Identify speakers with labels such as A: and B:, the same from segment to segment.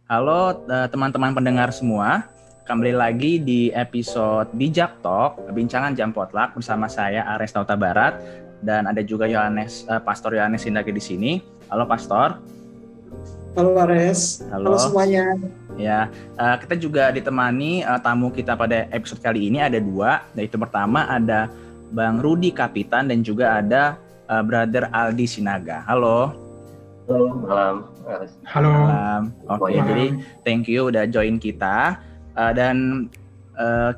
A: Halo teman-teman pendengar semua, kembali lagi di episode Bijak Talk, Bincangan Jam Potluck bersama saya Ares Tauta Barat dan ada juga Pastor Yohanes Sindaki di sini. Halo Pastor.
B: Halo Ares. Halo semuanya.
A: Ya, kita juga ditemani tamu kita pada episode kali ini ada dua. Yaitu pertama ada Bang Rudi Kapitan dan juga ada Brother Aldi Sinaga. Halo.
C: Halo, malam.
B: Halo.
A: Malam. Oke, jadi thank you udah join kita. Dan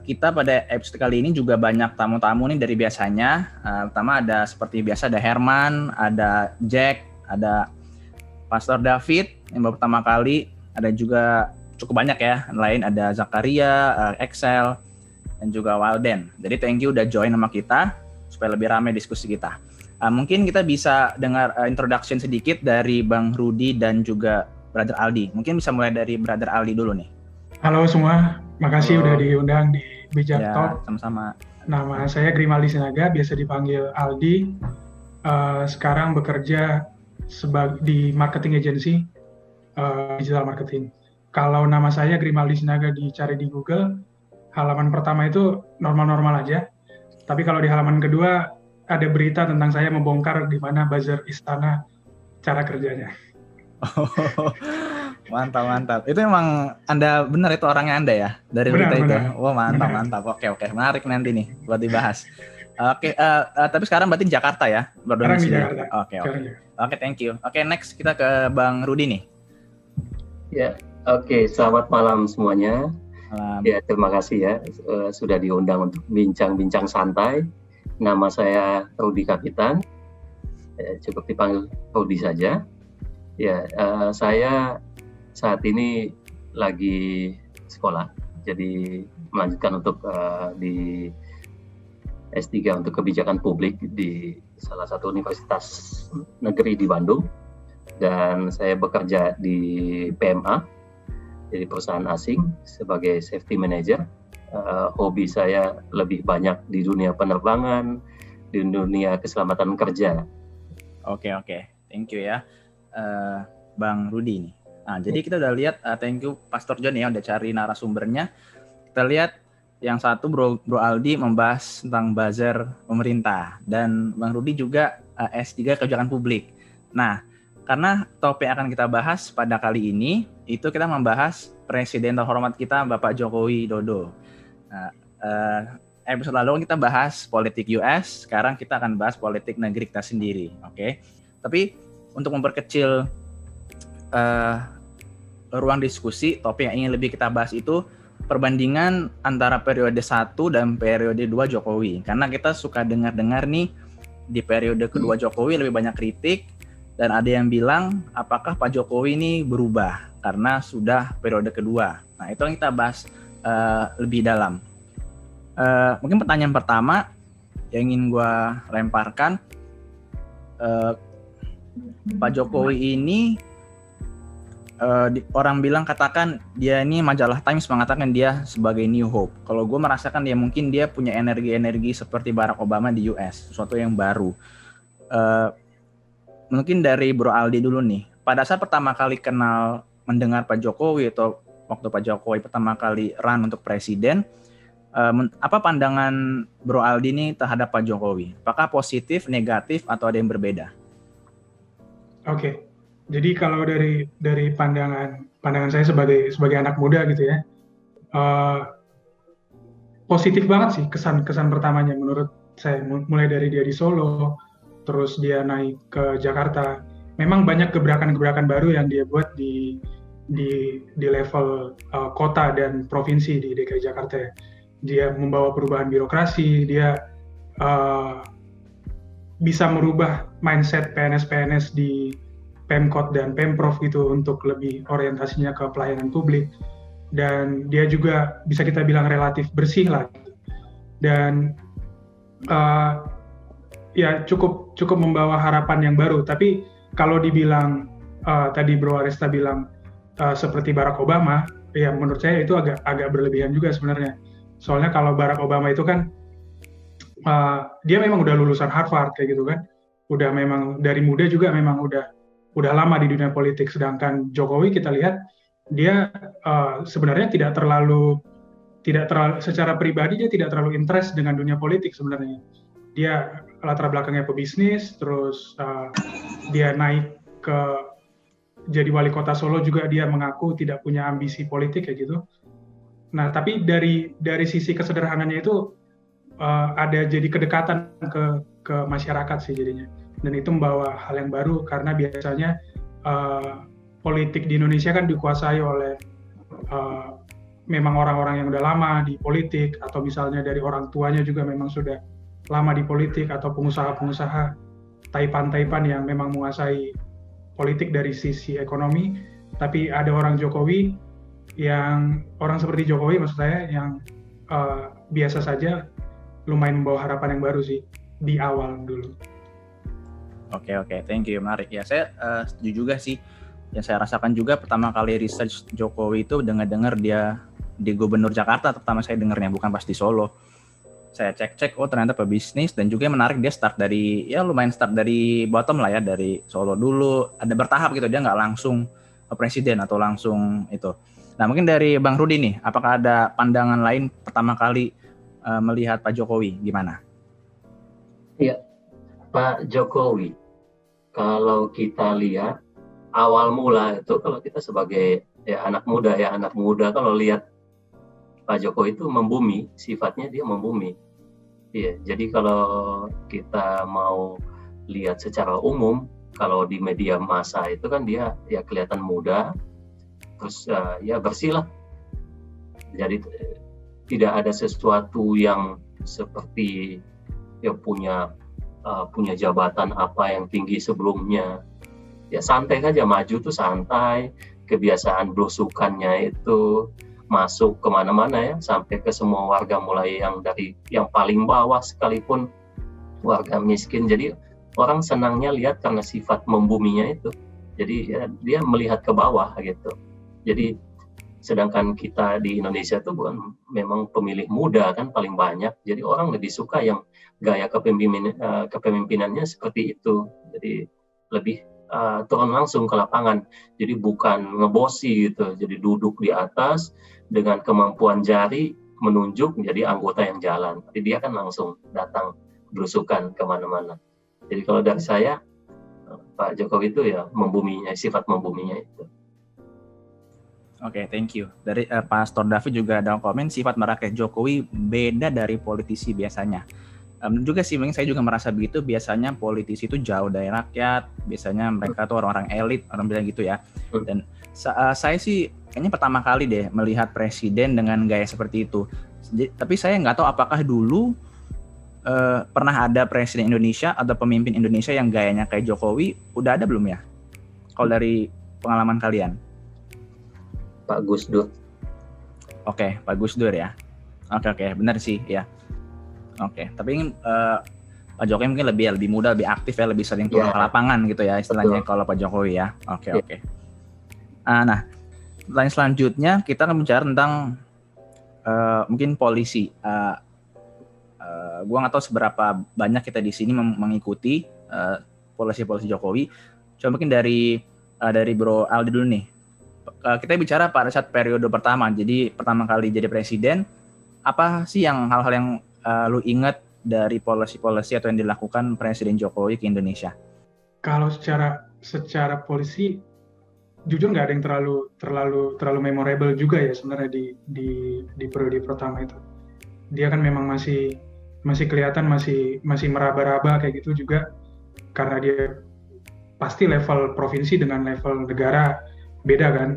A: kita pada episode kali ini juga banyak tamu-tamu nih dari biasanya. Pertama ada seperti biasa ada Herman, ada Jack, ada Pastor David yang baru pertama kali. Ada juga cukup banyak ya, lain ada Zakaria, Excel, dan juga Walden. Jadi thank you udah join sama kita supaya lebih ramai diskusi kita. Mungkin kita bisa dengar introduction sedikit dari Bang Rudi dan juga Brother Aldi. Mungkin bisa mulai dari Brother Aldi dulu nih.
B: Halo semua, makasih udah diundang di Bijak Talk.
A: Sama-sama.
B: Nama saya Grimaldi Sinaga, biasa dipanggil Aldi. Sekarang bekerja di marketing agency, digital marketing. Kalau nama saya Grimaldi Sinaga dicari di Google, halaman pertama itu normal-normal aja. Tapi kalau di halaman kedua ada berita tentang saya membongkar gimana buzzer istana cara kerjanya.
A: Mantap. Itu emang Anda benar itu orangnya Anda ya dari berita itu. Oh mantap. Oke, menarik nanti nih buat dibahas. Oke, tapi sekarang berarti di Jakarta ya?
B: Sekarang di Jakarta.
A: Oke, thank you. Oke, next kita ke Bang Rudi nih.
C: Ya, oke. Selamat malam semuanya.
A: Malam.
C: Ya, terima kasih ya sudah diundang untuk bincang-bincang santai. Nama saya Rudi Kapitan, cukup dipanggil Rudi saja. Ya, saya saat ini lagi sekolah, jadi melanjutkan untuk di S3 untuk kebijakan publik di salah satu universitas negeri di Bandung, dan saya bekerja di PMA, jadi perusahaan asing sebagai safety manager. Hobi saya lebih banyak di dunia penerbangan, di dunia keselamatan kerja.
A: Oke, thank you ya, Bang Rudi nih. Nah, jadi kita udah lihat, thank you Pastor John ya udah cari narasumbernya. Kita lihat yang satu Bro Aldi membahas tentang buzzer pemerintah dan Bang Rudi juga S3 kebijakan publik. Nah, karena topik yang akan kita bahas pada kali ini itu kita membahas Presiden terhormat kita Bapak Jokowi Dodo. Nah, episode lalu kita bahas politik US, sekarang kita akan bahas politik negeri kita sendiri, oke? Tapi untuk memperkecil ruang diskusi, topik yang ingin lebih kita bahas itu perbandingan antara periode 1 dan periode 2 Jokowi. Karena kita suka dengar-dengar nih di periode kedua Jokowi lebih banyak kritik dan ada yang bilang apakah Pak Jokowi ini berubah karena sudah periode kedua. Nah, itu yang kita bahas lebih dalam. Mungkin pertanyaan pertama yang ingin gue lemparkan, Pak Jokowi ini orang bilang katakan dia ini majalah Times mengatakan dia sebagai New Hope. Kalau gue merasakan mungkin dia punya energi-energi seperti Barack Obama di US, sesuatu yang baru. Mungkin dari Bro Aldi dulu nih. Pada saat pertama kali mendengar Pak Jokowi atau waktu Pak Jokowi pertama kali run untuk presiden, apa pandangan Bro Aldi ini terhadap Pak Jokowi? Apakah positif, negatif, atau ada yang berbeda?
B: Oke, jadi kalau dari pandangan saya sebagai anak muda gitu ya, positif banget sih kesan pertamanya menurut saya. Mulai dari dia di Solo, terus dia naik ke Jakarta. Memang banyak gebrakan-gebrakan baru yang dia buat di level kota dan provinsi di DKI Jakarta ya. Dia membawa perubahan birokrasi, dia bisa merubah mindset PNS di Pemkot dan Pemprov gitu untuk lebih orientasinya ke pelayanan publik. Dan dia juga bisa kita bilang relatif bersih lah. Dan ya cukup membawa harapan yang baru. Tapi kalau dibilang tadi Bro Aresta bilang seperti Barack Obama, ya menurut saya itu agak berlebihan juga sebenarnya. Soalnya kalau Barack Obama itu kan dia memang udah lulusan Harvard kayak gitu kan, udah memang dari muda juga memang udah lama di dunia politik. Sedangkan Jokowi kita lihat dia sebenarnya tidak terlalu secara pribadi dia tidak terlalu interest dengan dunia politik sebenarnya. Dia latar belakangnya pebisnis, terus dia naik ke jadi wali kota Solo juga dia mengaku tidak punya ambisi politik kayak gitu. Nah, tapi dari sisi kesederhananya itu ada jadi kedekatan ke masyarakat sih jadinya. Dan itu membawa hal yang baru karena biasanya politik di Indonesia kan dikuasai oleh memang orang-orang yang udah lama di politik, atau misalnya dari orang tuanya juga memang sudah lama di politik, atau pengusaha-pengusaha taipan-taipan yang memang menguasai politik dari sisi ekonomi. Tapi ada orang seperti Jokowi maksud saya yang biasa saja, lumayan membawa harapan yang baru sih di awal dulu.
A: Oke, thank you, menarik ya. Saya setuju juga sih. Yang saya rasakan juga pertama kali research Jokowi itu dengar dia di Gubernur Jakarta, pertama saya dengarnya, bukan pas di Solo. Saya cek, oh ternyata pebisnis, dan juga menarik dia lumayan start dari bottom lah ya, dari Solo dulu, ada bertahap gitu, dia nggak langsung presiden atau langsung itu. Nah mungkin dari Bang Rudi nih, apakah ada pandangan lain pertama kali melihat Pak Jokowi gimana?
C: Iya, Pak Jokowi, kalau kita lihat awal mula itu, kalau kita sebagai anak muda kalau lihat Pak Jokowi itu membumi, sifatnya dia membumi. Iya, jadi kalau kita mau lihat secara umum, kalau di media massa itu kan dia ya kelihatan muda, terus ya bersih lah. Jadi tidak ada sesuatu yang seperti ya punya jabatan apa yang tinggi sebelumnya. Ya santai saja, maju tuh santai, kebiasaan belusukannya itu masuk kemana-mana ya, sampai ke semua warga, mulai dari yang paling bawah sekalipun warga miskin. Jadi orang senangnya lihat karena sifat membuminya itu. Jadi ya, dia melihat ke bawah gitu. Jadi sedangkan kita di Indonesia tuh bukan memang pemilih muda kan paling banyak. Jadi orang lebih suka yang gaya kepemimpinannya seperti itu. Jadi lebih turun langsung ke lapangan. Jadi bukan ngebosi gitu. Jadi duduk di atas dengan kemampuan jari menunjuk menjadi anggota yang jalan. Tapi dia kan langsung datang berusukan kemana-mana. Jadi kalau dari saya, Pak Jokowi itu ya membuminya, sifat membuminya itu.
A: Oke, thank you. Dari Pastor David juga ada komen, sifat merakyat Jokowi beda dari politisi biasanya. Juga sih, mungkin saya juga merasa begitu. Biasanya politisi itu jauh dari rakyat. Biasanya mereka tuh orang-orang elit, orang bilang gitu ya. Dan saya sih kayaknya pertama kali deh melihat presiden dengan gaya seperti itu. Tapi saya nggak tahu apakah dulu pernah ada presiden Indonesia atau pemimpin Indonesia yang gayanya kayak Jokowi. Udah ada belum ya? Kalau dari pengalaman kalian?
C: Pak Gus Dur.
A: Oke, Pak Gus Dur ya. Oke, benar sih ya. Oke, tapi Pak Jokowi mungkin lebih muda, lebih aktif ya, lebih sering turun ke lapangan gitu ya istilahnya. Betul. Kalau Pak Jokowi ya. Oke. Nah, pertanyaan selanjutnya kita akan bicara tentang mungkin polisi. Gue nggak tahu seberapa banyak kita di sini mengikuti polisi Jokowi. Coba mungkin dari Bro Aldi dulu nih. Kita bicara pada saat periode pertama. Jadi pertama kali jadi presiden, apa sih hal-hal yang lu ingat dari polisi atau yang dilakukan Presiden Jokowi ke Indonesia?
B: Kalau secara polisi, jujur nggak ada yang terlalu memorable juga ya sebenarnya di periode pertama itu. Dia kan memang masih kelihatan masih meraba-raba kayak gitu juga, karena dia pasti level provinsi dengan level negara beda kan.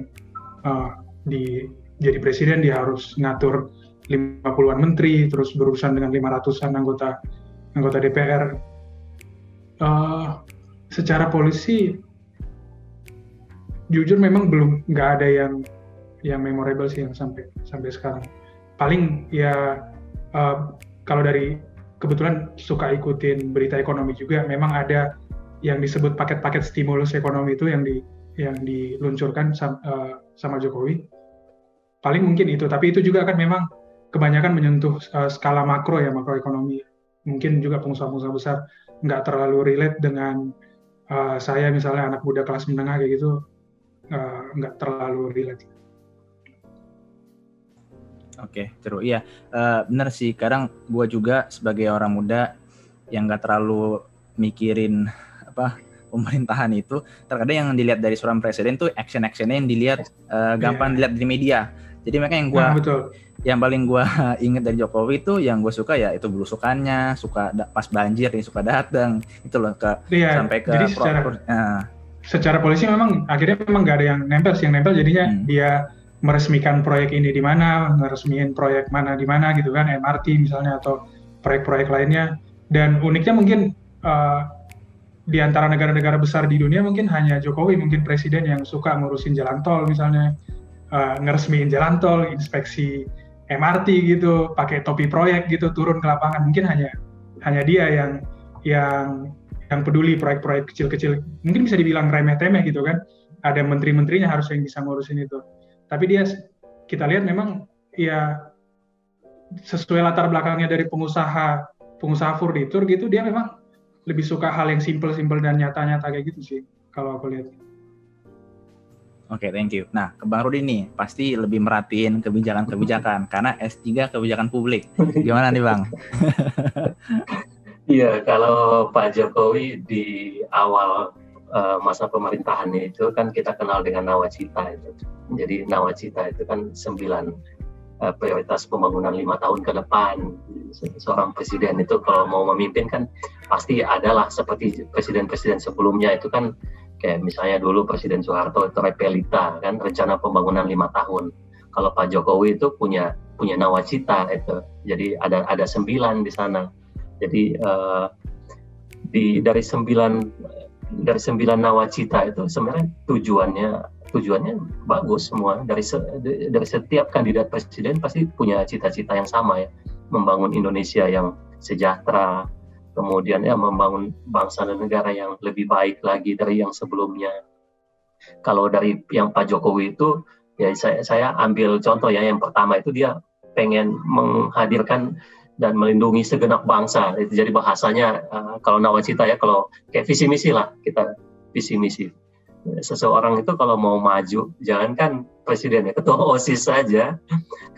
B: Jadi presiden dia harus ngatur 50-an menteri, terus berurusan dengan 500-an anggota DPR. Secara polisi, jujur memang nggak ada yang memorable sih yang sampai sekarang. Paling ya kalau dari kebetulan suka ikutin berita ekonomi juga, memang ada yang disebut paket-paket stimulus ekonomi itu yang diluncurkan sama Jokowi. Paling mungkin itu, tapi itu juga kan memang kebanyakan menyentuh skala makroekonomi. Mungkin juga pengusaha-pengusaha besar nggak terlalu relate dengan saya misalnya anak muda kelas menengah kayak gitu, nggak terlalu relate.
A: Oke, true. Iya, bener sih. Kadang gue juga sebagai orang muda yang nggak terlalu mikirin apa pemerintahan itu, terkadang yang dilihat dari seorang presiden tuh action-actionnya yang dilihat gampang dilihat di media. Jadi makanya yang paling gue inget dari Jokowi itu yang gue suka ya itu belusukannya, suka pas banjir nih suka datang itu loh sampai ke
B: jadi secara polisi memang akhirnya memang nggak ada yang nempel sih, yang nempel jadinya dia meresmikan proyek ini di mana, meresmikan proyek mana di mana gitu kan, MRT misalnya atau proyek-proyek lainnya. Dan uniknya mungkin di antara negara-negara besar di dunia mungkin hanya Jokowi mungkin presiden yang suka ngurusin jalan tol misalnya, ngeresmiin jalan tol, inspeksi MRT gitu, pakai topi proyek gitu, turun ke lapangan. Mungkin hanya dia yang peduli proyek-proyek kecil-kecil. Mungkin bisa dibilang remeh-temeh gitu kan. Ada menteri-menterinya harus yang bisa ngurusin itu. Tapi kita lihat memang ya sesuai latar belakangnya dari pengusaha furnitur gitu, dia memang lebih suka hal yang simple-simple dan nyata-nyata kayak gitu sih kalau aku lihat.
A: Oke, thank you. Nah, ke Bang Rudi nih, pasti lebih merhatiin kebijakan-kebijakan karena S3 kebijakan publik. Gimana nih, Bang?
C: Iya, kalau Pak Jokowi di awal masa pemerintahannya itu kan kita kenal dengan nawacita itu. Jadi nawacita itu kan 9 prioritas pembangunan 5 tahun ke depan. Seorang presiden itu kalau mau memimpin kan pasti adalah seperti presiden-presiden sebelumnya itu kan kayak misalnya dulu Presiden Soeharto itu Repelita kan rencana pembangunan 5 tahun. Kalau Pak Jokowi itu punya nawacita itu. Jadi ada 9 di sana. Jadi dari 9 nawacita itu sebenarnya tujuannya bagus semua. Dari setiap kandidat presiden pasti punya cita-cita yang sama ya, membangun Indonesia yang sejahtera, kemudian ya membangun bangsa dan negara yang lebih baik lagi dari yang sebelumnya. Kalau dari yang Pak Jokowi itu ya saya ambil contoh ya, yang pertama itu dia pengen menghadirkan dan melindungi segenap bangsa. Itu jadi bahasanya kalau nawacita ya, kalau kayak visi misi lah, kita visi misi. Seseorang itu kalau mau maju, jangankan presiden ya, ketua OSIS saja,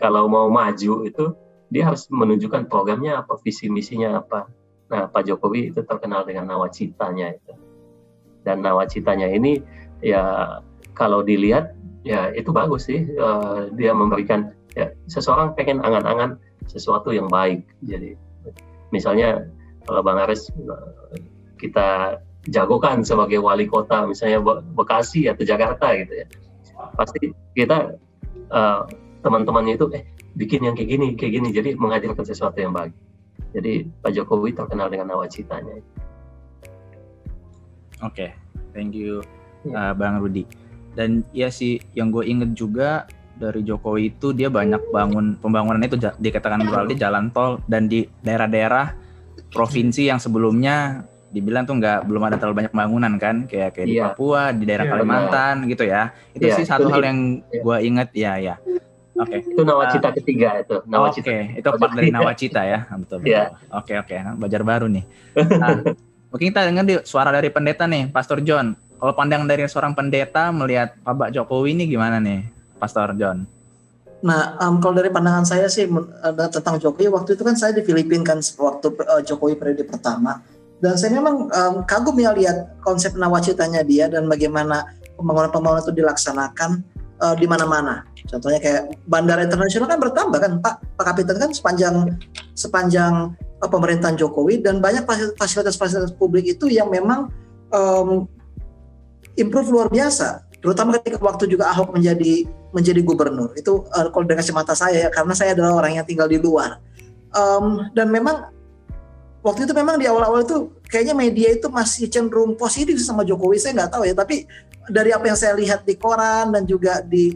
C: kalau mau maju itu dia harus menunjukkan programnya apa, visi misinya apa. Nah, Pak Jokowi itu terkenal dengan nawacitanya itu. Dan nawacitanya ini ya kalau dilihat ya itu bagus sih, dia memberikan ya seseorang pengen angan-angan sesuatu yang baik. Jadi misalnya kalau Bang Aris kita jagokan sebagai wali kota misalnya Bekasi atau Jakarta gitu ya, pasti kita teman-temannya itu bikin yang kayak gini, jadi menghadirkan sesuatu yang baik. Jadi Pak Jokowi terkenal dengan nawacitanya. Oke,
A: thank you Bang Rudi. Dan ya sih yang gue inget juga dari Jokowi itu dia banyak pembangunan itu dikatakan Bro Aldi jalan tol, dan di daerah-daerah provinsi yang sebelumnya dibilang tuh belum ada terlalu banyak pembangunan kan, kayak di Papua, di daerah Kalimantan gitu ya. Itu sih satu hal yang gue inget ya. Oke.
C: Itu nawacita ketiga itu.
A: Itu part dari nawacita ya, betul. Oke, belajar baru nih. Mungkin kita dengar suara dari pendeta nih, Pastor John. Kalau pandangan dari seorang pendeta melihat Pak Jokowi ini gimana nih, Pastor John?
D: Nah, kalau dari pandangan saya sih tentang Jokowi, waktu itu kan saya di Filipina kan waktu Jokowi periode pertama, dan saya memang kagum ya lihat konsep nawacitanya dia dan bagaimana pembangunan itu dilaksanakan di mana-mana. Contohnya kayak bandara internasional kan bertambah kan Pak Kapitan kan sepanjang pemerintahan Jokowi, dan banyak fasilitas-fasilitas publik itu yang memang improve luar biasa, terutama ketika waktu juga Ahok menjadi gubernur. Itu kalau dengan kacamata saya ya, karena saya adalah orang yang tinggal di luar. Dan memang waktu itu memang di awal-awal itu kayaknya media itu masih cenderung positif sama Jokowi, saya nggak tahu ya, tapi dari apa yang saya lihat di koran dan juga di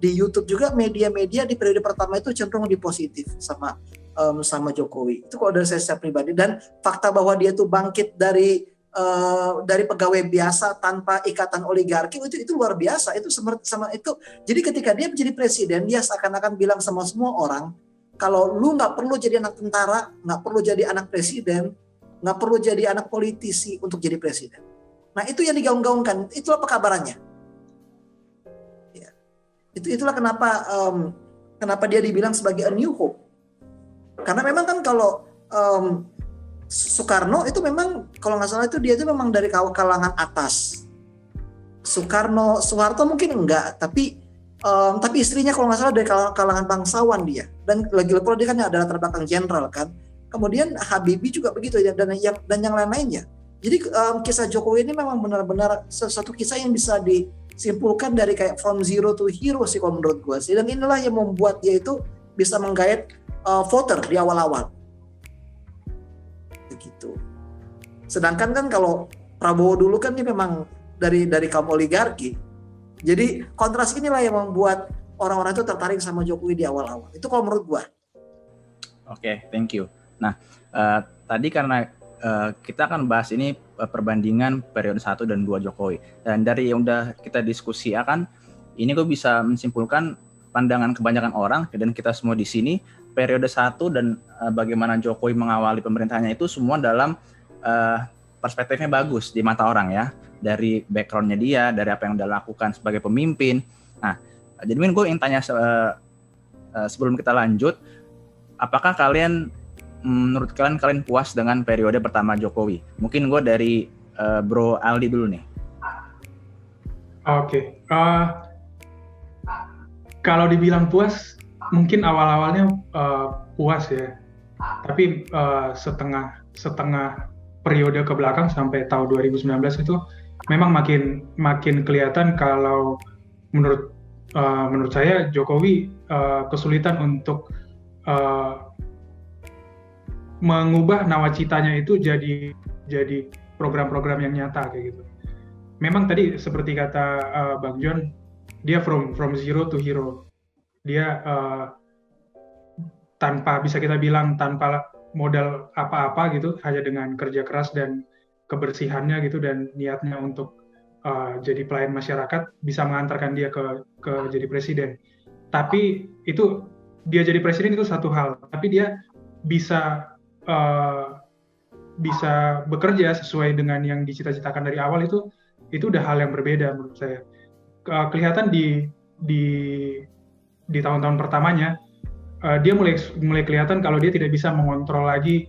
D: YouTube juga, media-media di periode pertama itu cenderung positif sama Jokowi. Itu kalau dari saya secara pribadi, dan fakta bahwa dia tuh bangkit dari pegawai biasa tanpa ikatan oligarki itu luar biasa. Itu sama itu. Jadi ketika dia menjadi presiden, dia seakan-akan bilang sama semua orang, kalau lu nggak perlu jadi anak tentara, nggak perlu jadi anak presiden, nggak perlu jadi anak politisi untuk jadi presiden. Nah itu yang digaung-gaungkan. Itulah pekabarannya. Ya. Itulah kenapa Kenapa dia dibilang sebagai a new hope? Karena memang kan kalau Soekarno itu memang kalau nggak salah itu dia itu memang dari kalangan atas. Soeharto mungkin enggak, tapi istrinya kalau nggak salah dari kalangan bangsawan dia. Dan lagi pula dia kan adalah latar belakang jenderal kan. Kemudian Habibie juga begitu ya, dan yang lain-lainnya. Jadi kisah Jokowi ini memang benar-benar sesuatu kisah yang bisa disimpulkan dari kayak from zero to hero sih kalau menurut gue sih. Dan inilah yang membuat dia itu bisa menggait voter di awal-awal. Begitu. Sedangkan kan kalau Prabowo dulu kan ini memang dari kaum oligarki. Jadi kontras inilah yang membuat orang-orang itu tertarik sama Jokowi di awal-awal. Itu kalau menurut gue.
A: Oke, thank you. Nah, tadi karena kita akan bahas ini perbandingan periode 1 dan 2 Jokowi. Dan dari yang udah kita diskusikan, ini gue bisa menyimpulkan pandangan kebanyakan orang dan kita semua di sini, periode 1 dan bagaimana Jokowi mengawali pemerintahannya itu semua dalam perspektifnya bagus di mata orang ya. Dari background-nya dia, dari apa yang udah lakukan sebagai pemimpin. Nah, jadi gue ingin tanya sebelum kita lanjut, apakah menurut kalian puas dengan periode pertama Jokowi? Mungkin gue dari Bro Aldi dulu nih.
B: Oke. Kalau dibilang puas, mungkin awal-awalnya puas ya. Tapi setengah periode ke belakang sampai tahun 2019 itu memang makin kelihatan kalau menurut saya Jokowi kesulitan untuk mengubah nawacitanya itu jadi program-program yang nyata kayak gitu. Memang tadi seperti kata Bang John, dia from zero to hero. Dia bisa kita bilang tanpa modal apa-apa gitu, hanya dengan kerja keras dan kebersihannya gitu dan niatnya untuk jadi pelayan masyarakat bisa mengantarkan dia ke jadi presiden. Tapi itu dia jadi presiden itu satu hal, tapi dia bisa bekerja sesuai dengan yang dicita-citakan dari awal itu udah hal yang berbeda menurut saya. Kelihatan di tahun-tahun pertamanya dia mulai kelihatan kalau dia tidak bisa mengontrol lagi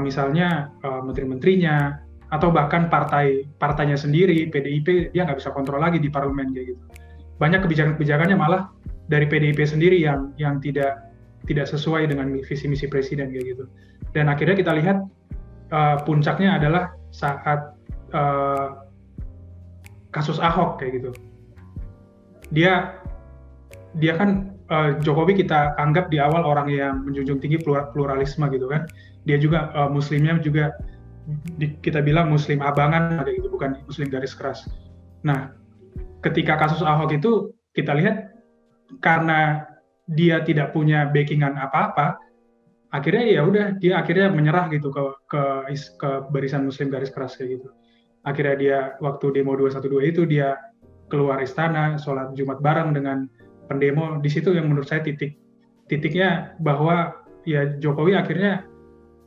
B: misalnya menteri-menterinya atau bahkan partainya sendiri, PDIP, dia nggak bisa kontrol lagi di parlemen kayak gitu. Banyak kebijakan-kebijakannya malah dari PDIP sendiri yang tidak sesuai dengan visi misi presiden kayak gitu. Dan akhirnya kita lihat puncaknya adalah saat kasus Ahok kayak gitu. Dia kan Jokowi kita anggap di awal orang yang menjunjung tinggi pluralisme gitu kan. Dia juga muslimnya juga kita bilang muslim abangan kayak gitu, bukan muslim garis keras. Nah, ketika kasus Ahok itu kita lihat karena dia tidak punya backingan apa-apa, akhirnya ya udah dia akhirnya menyerah gitu ke barisan muslim garis keras kayak gitu. Akhirnya dia waktu demo 212 itu dia keluar istana, sholat Jumat bareng dengan pendemo. Di situ yang menurut saya titiknya bahwa ya Jokowi akhirnya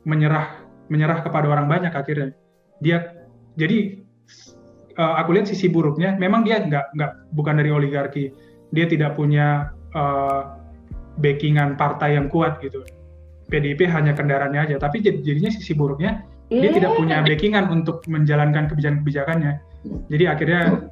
B: menyerah kepada orang banyak akhirnya. Jadi aku lihat sisi buruknya, memang dia bukan dari oligarki, dia tidak punya backingan partai yang kuat gitu. PDIP hanya kendaraannya aja, tapi jadinya sisi buruknya dia tidak punya backingan untuk menjalankan kebijakan-kebijakannya. Jadi akhirnya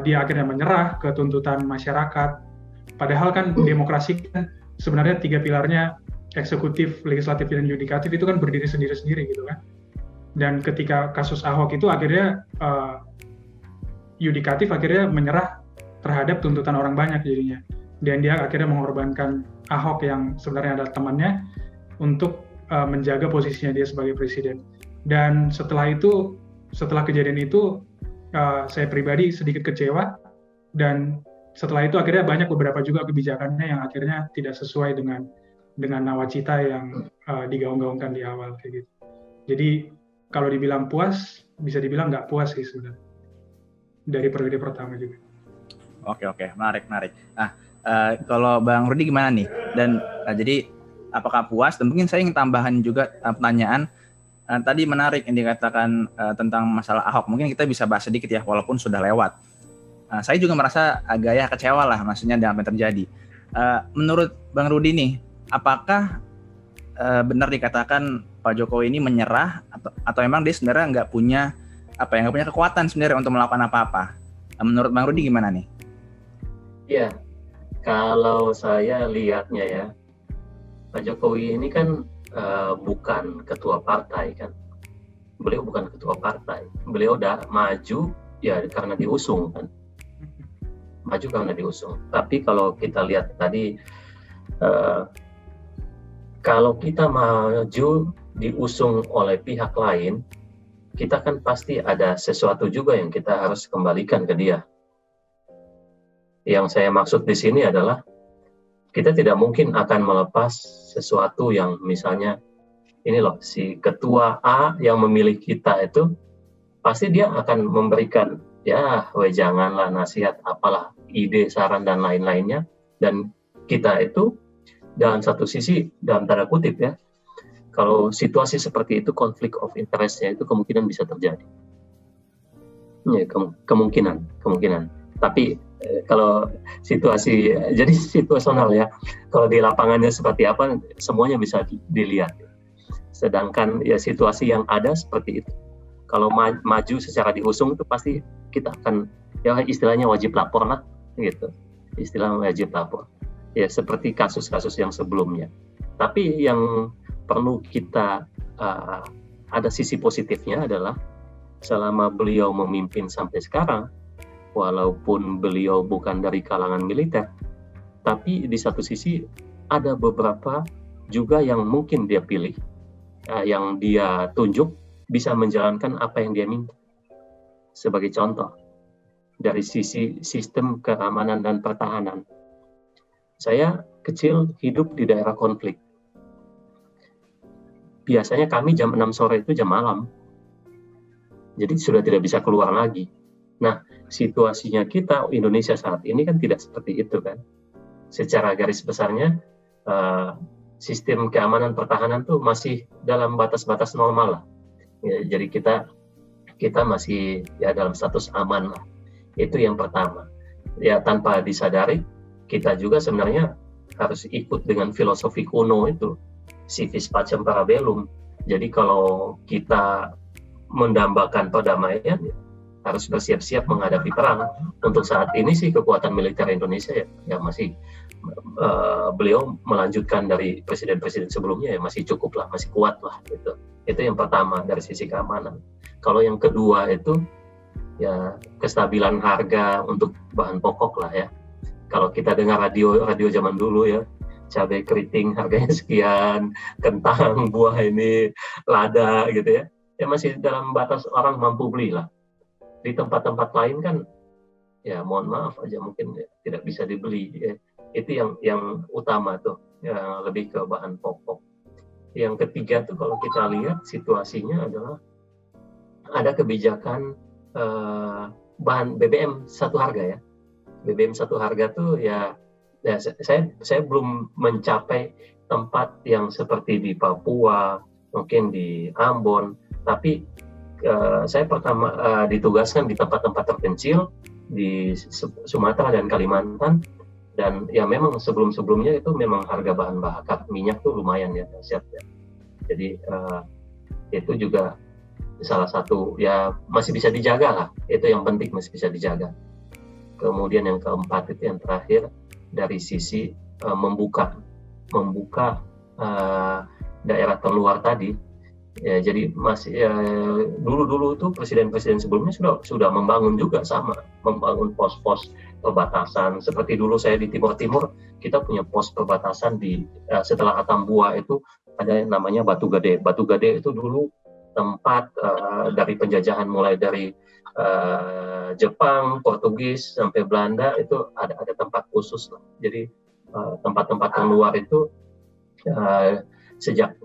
B: dia akhirnya menyerah ke tuntutan masyarakat. Padahal kan demokrasi kan sebenarnya 3 pilarnya, eksekutif, legislatif, dan yudikatif itu kan berdiri sendiri-sendiri gitu kan. Dan ketika kasus Ahok itu akhirnya yudikatif akhirnya menyerah terhadap tuntutan orang banyak jadinya. Dan dia akhirnya mengorbankan Ahok yang sebenarnya adalah temannya untuk menjaga posisinya dia sebagai presiden. Dan setelah kejadian itu saya pribadi sedikit kecewa, dan setelah itu akhirnya banyak beberapa juga kebijakannya yang akhirnya tidak sesuai dengan nawacita yang digaung-gaungkan di awal kayak gitu. Jadi kalau dibilang puas, bisa dibilang nggak puas sih sebenarnya dari periode pertama juga.
A: Oke, menarik. Nah, kalau Bang Rudi gimana nih? Dan jadi apakah puas? Dan mungkin saya ingin tambahan juga pertanyaan. Tadi menarik yang dikatakan tentang masalah Ahok. Mungkin kita bisa bahas sedikit ya, walaupun sudah lewat. Saya juga merasa agak kecewa lah, maksudnya dengan apa yang terjadi. Menurut Bang Rudi nih, apakah benar dikatakan Pak Jokowi ini menyerah atau emang dia sebenarnya nggak punya kekuatan sebenarnya untuk melakukan apa-apa? Menurut Bang Rudi gimana nih?
C: Ya, kalau saya lihatnya ya, Pak Jokowi ini kan bukan ketua partai kan. Beliau bukan ketua partai. Beliau udah maju ya karena diusung kan. Maju karena diusung. Tapi kalau kita lihat tadi, kalau kita maju diusung oleh pihak lain, kita kan pasti ada sesuatu juga yang kita harus kembalikan ke dia. Yang saya maksud di sini adalah kita tidak mungkin akan melepas sesuatu yang misalnya ini loh, si ketua A yang memilih kita itu pasti dia akan memberikan ya janganlah nasihat apalah ide, saran dan lain-lainnya, dan kita itu dalam satu sisi dalam tanda kutip ya, kalau situasi seperti itu konflik of interest-nya itu kemungkinan bisa terjadi ya, kemungkinan tapi kalau situasi jadi situasional ya, kalau di lapangannya seperti apa semuanya bisa dilihat. Sedangkan ya situasi yang ada seperti itu. Kalau maju secara diusung itu pasti kita akan ya istilahnya wajib lapor lah gitu. Istilah wajib lapor. Ya seperti kasus-kasus yang sebelumnya. Tapi yang perlu kita ada sisi positifnya adalah selama beliau memimpin sampai sekarang, walaupun beliau bukan dari kalangan militer, tapi di satu sisi ada beberapa juga yang mungkin dia pilih, yang dia tunjuk bisa menjalankan apa yang dia minta. Sebagai contoh, dari sisi sistem keamanan dan pertahanan. Saya kecil hidup di daerah konflik. Biasanya kami jam 6 sore itu jam malam. Jadi sudah tidak bisa keluar lagi. Nah, situasinya kita Indonesia saat ini kan tidak seperti itu kan. Secara garis besarnya, sistem keamanan pertahanan tuh masih dalam batas-batas normal lah. Ya, jadi kita masih ya dalam status aman lah. Itu yang pertama. Ya tanpa disadari kita juga sebenarnya harus ikut dengan filosofi kuno itu, civis pacem para bellum. Jadi kalau kita mendambakan perdamaian, harus bersiap-siap menghadapi perang. Untuk saat ini sih kekuatan militer Indonesia ya masih beliau melanjutkan dari presiden-presiden sebelumnya ya masih cukup lah, masih kuat lah gitu. Itu yang pertama dari sisi keamanan. Kalau yang kedua itu ya kestabilan harga untuk bahan pokok lah ya. Kalau kita dengar radio zaman dulu ya, cabai keriting harganya sekian, kentang, buah ini, lada gitu ya. Ya masih dalam batas orang mampu beli lah. Di tempat-tempat lain kan ya mohon maaf aja mungkin ya, tidak bisa dibeli ya. Itu yang utama tuh ya, lebih ke bahan pokok. Yang ketiga tuh kalau kita lihat situasinya adalah ada kebijakan bahan BBM satu harga ya. BBM satu harga tuh ya saya belum mencapai tempat yang seperti di Papua, mungkin di Ambon, tapi saya pertama ditugaskan di tempat-tempat terpencil di Sumatera dan Kalimantan, dan ya memang sebelum-sebelumnya itu memang harga bahan bakar minyak tuh lumayan ya dahsyat ya. Jadi itu juga salah satu ya masih bisa dijaga lah, itu yang penting masih bisa dijaga. Kemudian yang keempat itu yang terakhir dari sisi membuka daerah terluar tadi. Ya, jadi masih dulu tuh presiden-presiden sebelumnya sudah membangun juga membangun pos-pos perbatasan. Seperti dulu saya di Timur kita punya pos perbatasan di setelah Atambua itu ada yang namanya Batu Gede. Batu Gede itu dulu tempat dari penjajahan mulai dari Jepang, Portugis sampai Belanda itu ada tempat khusus lah. Jadi tempat-tempat terluar itu sejak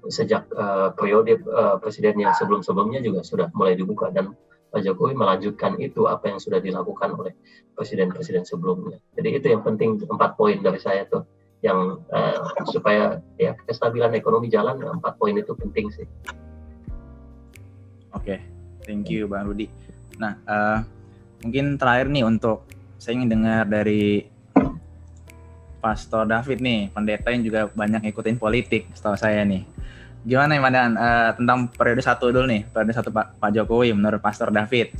C: periode presiden yang sebelumnya juga sudah mulai dibuka, dan Pak Jokowi melanjutkan itu apa yang sudah dilakukan oleh presiden-presiden sebelumnya. Jadi itu yang penting, 4 poin dari saya tuh yang supaya ya kestabilan ekonomi jalan, 4 poin itu penting sih.
A: Oke, thank you Bang Rudi. Nah, mungkin terakhir nih untuk saya ingin dengar dari Pastor David nih, pendeta yang juga banyak ngikutin politik setahu saya nih. Gimana nih pandangan tentang periode 1 dulu nih, periode 1 Pak Jokowi menurut Pastor David?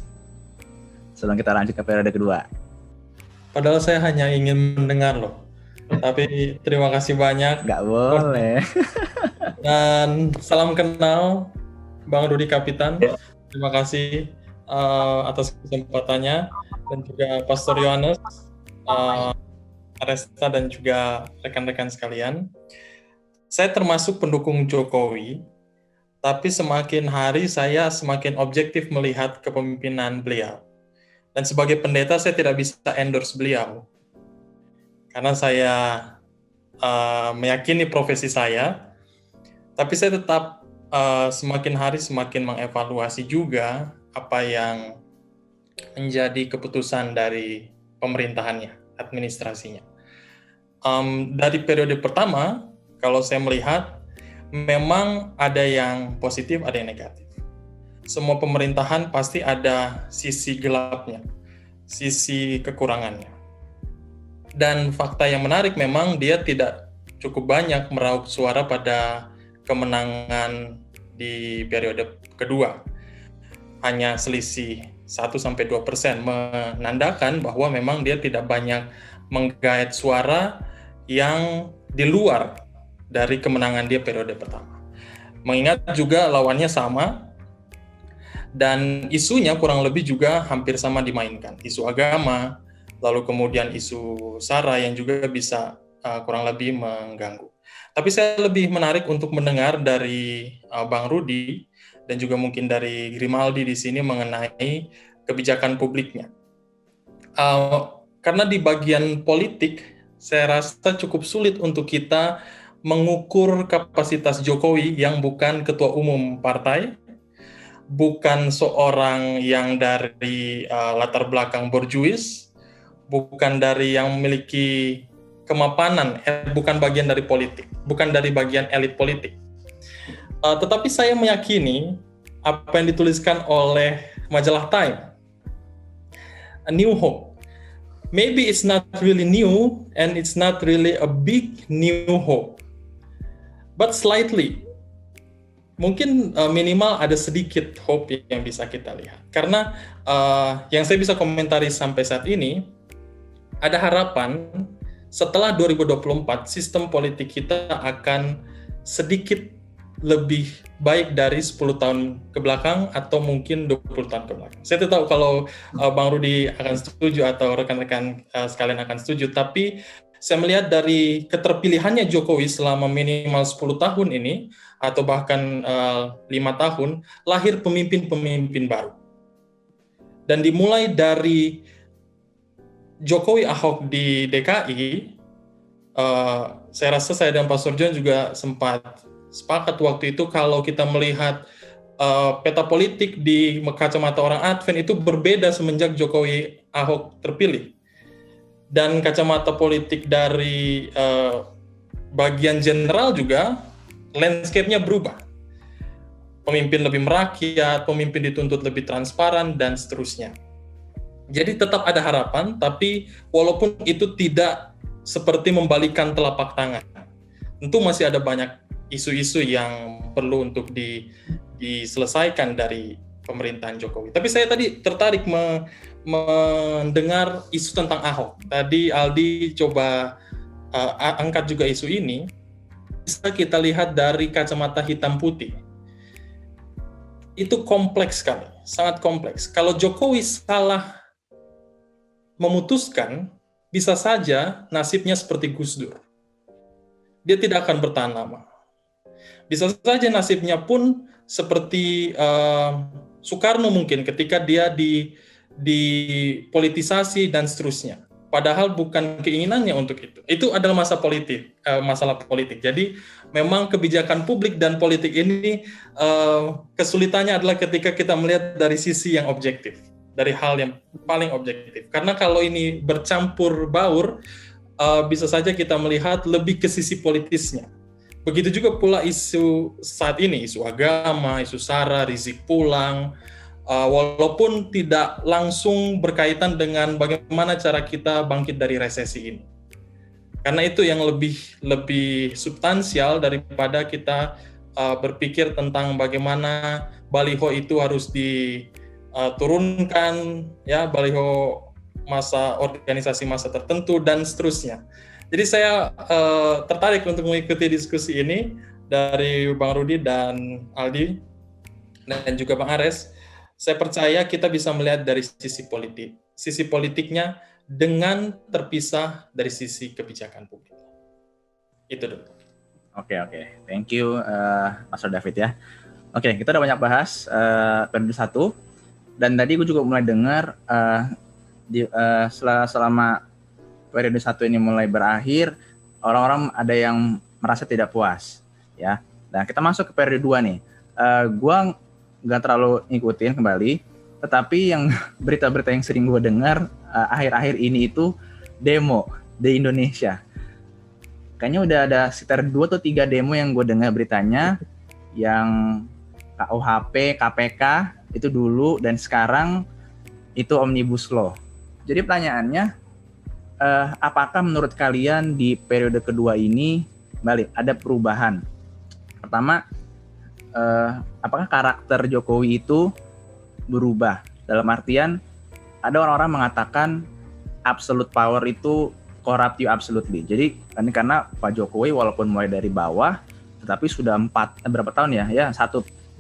A: Sebelum kita lanjut ke periode kedua.
E: Padahal saya hanya ingin mendengar loh. Tapi terima kasih banyak.
A: Nggak boleh.
E: Dan salam kenal Bang Rudi Kapitan.
C: Ya.
E: Terima kasih atas kesempatannya. Dan juga Pastor Yohanes, Aresta, dan juga rekan-rekan sekalian. Saya termasuk pendukung Jokowi, tapi semakin hari saya semakin objektif melihat kepemimpinan beliau. Dan sebagai pendeta saya tidak bisa endorse beliau. Karena saya meyakini profesi saya, tapi saya tetap semakin hari semakin mengevaluasi juga apa yang menjadi keputusan dari pemerintahannya, administrasinya. Dari periode pertama, kalau saya melihat, memang ada yang positif, ada yang negatif. Semua pemerintahan pasti ada sisi gelapnya, sisi kekurangannya. Dan fakta yang menarik memang dia tidak cukup banyak meraup suara pada kemenangan di periode kedua. Hanya selisih 1-2%, menandakan bahwa memang dia tidak banyak menggait suara yang di luar dari kemenangan dia periode pertama. Mengingat juga lawannya sama, dan isunya kurang lebih juga hampir sama dimainkan. Isu agama, lalu kemudian isu SARA yang juga bisa kurang lebih mengganggu. Tapi saya lebih menarik untuk mendengar dari Bang Rudi dan juga mungkin dari Grimaldi di sini mengenai kebijakan publiknya. Karena di bagian politik, saya rasa cukup sulit untuk kita mengukur kapasitas Jokowi yang bukan ketua umum partai, bukan seorang yang dari latar belakang borjuis, bukan dari yang memiliki kemapanan, bukan bagian dari politik, bukan dari bagian elit politik. Tetapi saya meyakini apa yang dituliskan oleh majalah Time, A New Hope. Maybe it's not really new and it's not really a big new hope, but slightly. Mungkin minimal ada sedikit hope yang bisa kita lihat. Karena yang saya bisa komentari sampai saat ini, ada harapan setelah 2024 sistem politik kita akan sedikit lebih baik dari 10 tahun ke belakang atau mungkin 20 tahun ke belakang. Saya tidak tahu kalau Bang Rudi akan setuju atau rekan-rekan sekalian akan setuju, tapi saya melihat dari keterpilihannya Jokowi selama minimal 10 tahun ini, atau bahkan 5 tahun, lahir pemimpin-pemimpin baru. Dan dimulai dari Jokowi Ahok di DKI, saya rasa saya dan Pastor John juga sempat sepakat waktu itu kalau kita melihat peta politik di kacamata orang Advent itu berbeda semenjak Jokowi Ahok terpilih. Dan kacamata politik dari bagian general juga, landscape-nya berubah. Pemimpin lebih merakyat, pemimpin dituntut lebih transparan, dan seterusnya. Jadi tetap ada harapan, tapi walaupun itu tidak seperti membalikan telapak tangan. Tentu masih ada banyak isu-isu yang perlu untuk diselesaikan dari pemerintahan Jokowi. Tapi saya tadi tertarik mendengar isu tentang Ahok. Tadi Aldi coba angkat juga isu ini. Bisa kita lihat dari kacamata hitam putih. Itu kompleks sekali, sangat kompleks. Kalau Jokowi salah memutuskan, bisa saja nasibnya seperti Gus Dur. Dia tidak akan bertahan lama. Bisa saja nasibnya pun seperti Soekarno mungkin ketika dia dipolitisasi dan seterusnya. Padahal bukan keinginannya untuk itu. Itu adalah masalah politik. Jadi memang kebijakan publik dan politik ini kesulitannya adalah ketika kita melihat dari sisi yang objektif, dari hal yang paling objektif. Karena kalau ini bercampur baur, bisa saja kita melihat lebih ke sisi politisnya. Begitu juga pula isu saat ini, isu agama, isu SARA, Rizik pulang, walaupun tidak langsung berkaitan dengan bagaimana cara kita bangkit dari resesi ini. Karena itu yang lebih substansial daripada kita berpikir tentang bagaimana baliho itu harus diturunkan, ya, baliho organisasi massa tertentu dan seterusnya. Jadi saya tertarik untuk mengikuti diskusi ini dari Bang Rudi dan Aldi dan juga Bang Ares. Saya percaya kita bisa melihat dari sisi politiknya dengan terpisah dari sisi kebijakan publik. Itu dulu.
A: Oke. Thank you, Pastor David ya. Oke, kita udah banyak bahas periode 1. Dan tadi gue juga mulai dengar selama periode 1 ini mulai berakhir, orang-orang ada yang merasa tidak puas, ya. Nah, kita masuk ke periode 2 nih. Gue nggak terlalu ngikutin kembali, tetapi yang berita-berita yang sering gue dengar akhir-akhir ini itu demo di Indonesia. Kayaknya udah ada sekitar 2 atau 3 demo yang gue dengar beritanya, yang KUHP, KPK itu dulu, dan sekarang itu Omnibus Law. Jadi pertanyaannya, apakah menurut kalian di periode kedua ini ada perubahan? Pertama, apakah karakter Jokowi itu berubah? Dalam artian, ada orang-orang mengatakan absolute power itu corrupt you absolutely. Jadi karena Pak Jokowi walaupun mulai dari bawah, tetapi sudah 1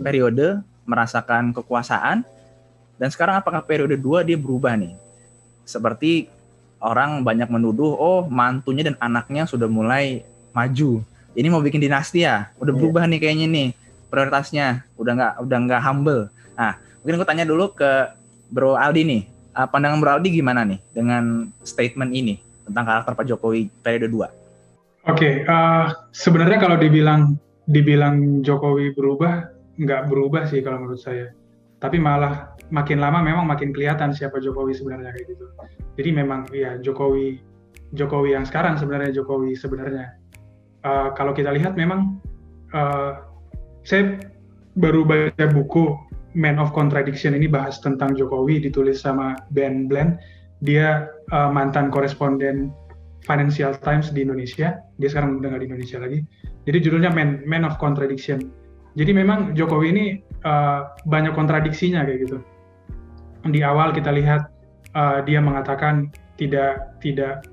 A: periode merasakan kekuasaan, dan sekarang apakah periode 2 dia berubah nih? Seperti orang banyak menuduh, mantunya dan anaknya sudah mulai maju. Ini mau bikin dinasti ya? Udah berubah nih kayaknya nih prioritasnya, udah nggak humble. Nah, mungkin aku tanya dulu ke Bro Aldi nih. Pandangan Bro Aldi gimana nih dengan statement ini tentang karakter Pak Jokowi periode 2?
B: Oke, sebenarnya kalau dibilang Jokowi berubah, nggak berubah sih kalau menurut saya. Tapi malah makin lama memang makin kelihatan siapa Jokowi sebenarnya kayak gitu. Jadi memang ya Jokowi yang sekarang sebenarnya Jokowi sebenarnya. Kalau kita lihat memang saya baru baca buku Man of Contradiction, ini bahas tentang Jokowi, ditulis sama Ben Bland. Dia mantan koresponden Financial Times di Indonesia. Dia sekarang udah nggak di Indonesia lagi. Jadi judulnya Man of Contradiction. Jadi memang Jokowi ini banyak kontradiksinya kayak gitu. Di awal kita lihat dia mengatakan tidak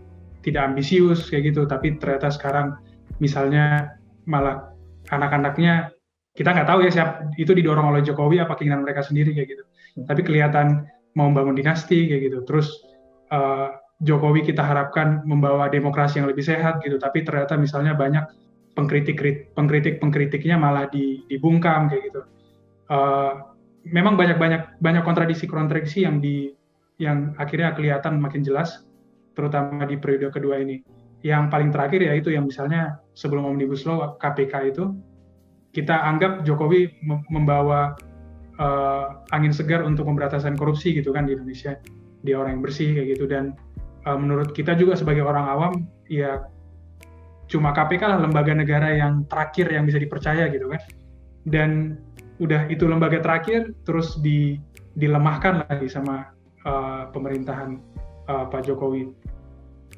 B: ambisius kayak gitu, tapi ternyata sekarang misalnya malah anak-anaknya kita nggak tahu ya siapa itu didorong oleh Jokowi apa keinginan mereka sendiri kayak gitu. Tapi kelihatan mau membangun dinasti kayak gitu. Terus Jokowi kita harapkan membawa demokrasi yang lebih sehat gitu, tapi ternyata misalnya banyak pengkritiknya malah dibungkam kayak gitu. Memang banyak kontradiksi yang akhirnya kelihatan makin jelas, terutama di periode kedua ini. Yang paling terakhir yaitu yang misalnya sebelum Omnibus Law KPK itu, kita anggap Jokowi membawa angin segar untuk pemberantasan korupsi gitu kan di Indonesia. Dia orang yang bersih kayak gitu, dan menurut kita juga sebagai orang awam ya cuma KPK lah lembaga negara yang terakhir yang bisa dipercaya gitu kan. Dan udah itu lembaga terakhir terus dilemahkan lagi sama pemerintahan Pak Jokowi.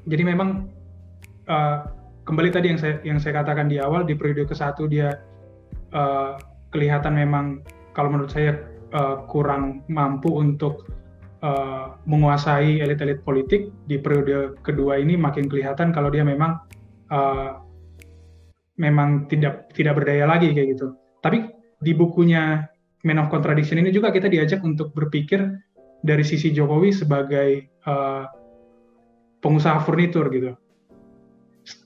B: Jadi memang kembali tadi yang saya katakan di awal, di periode ke-1 dia kelihatan memang kalau menurut saya kurang mampu untuk menguasai elit-elit politik. Di periode kedua ini makin kelihatan kalau dia memang tidak berdaya lagi kayak gitu. Tapi di bukunya Man of Contradiction ini juga kita diajak untuk berpikir dari sisi Jokowi sebagai pengusaha furnitur gitu.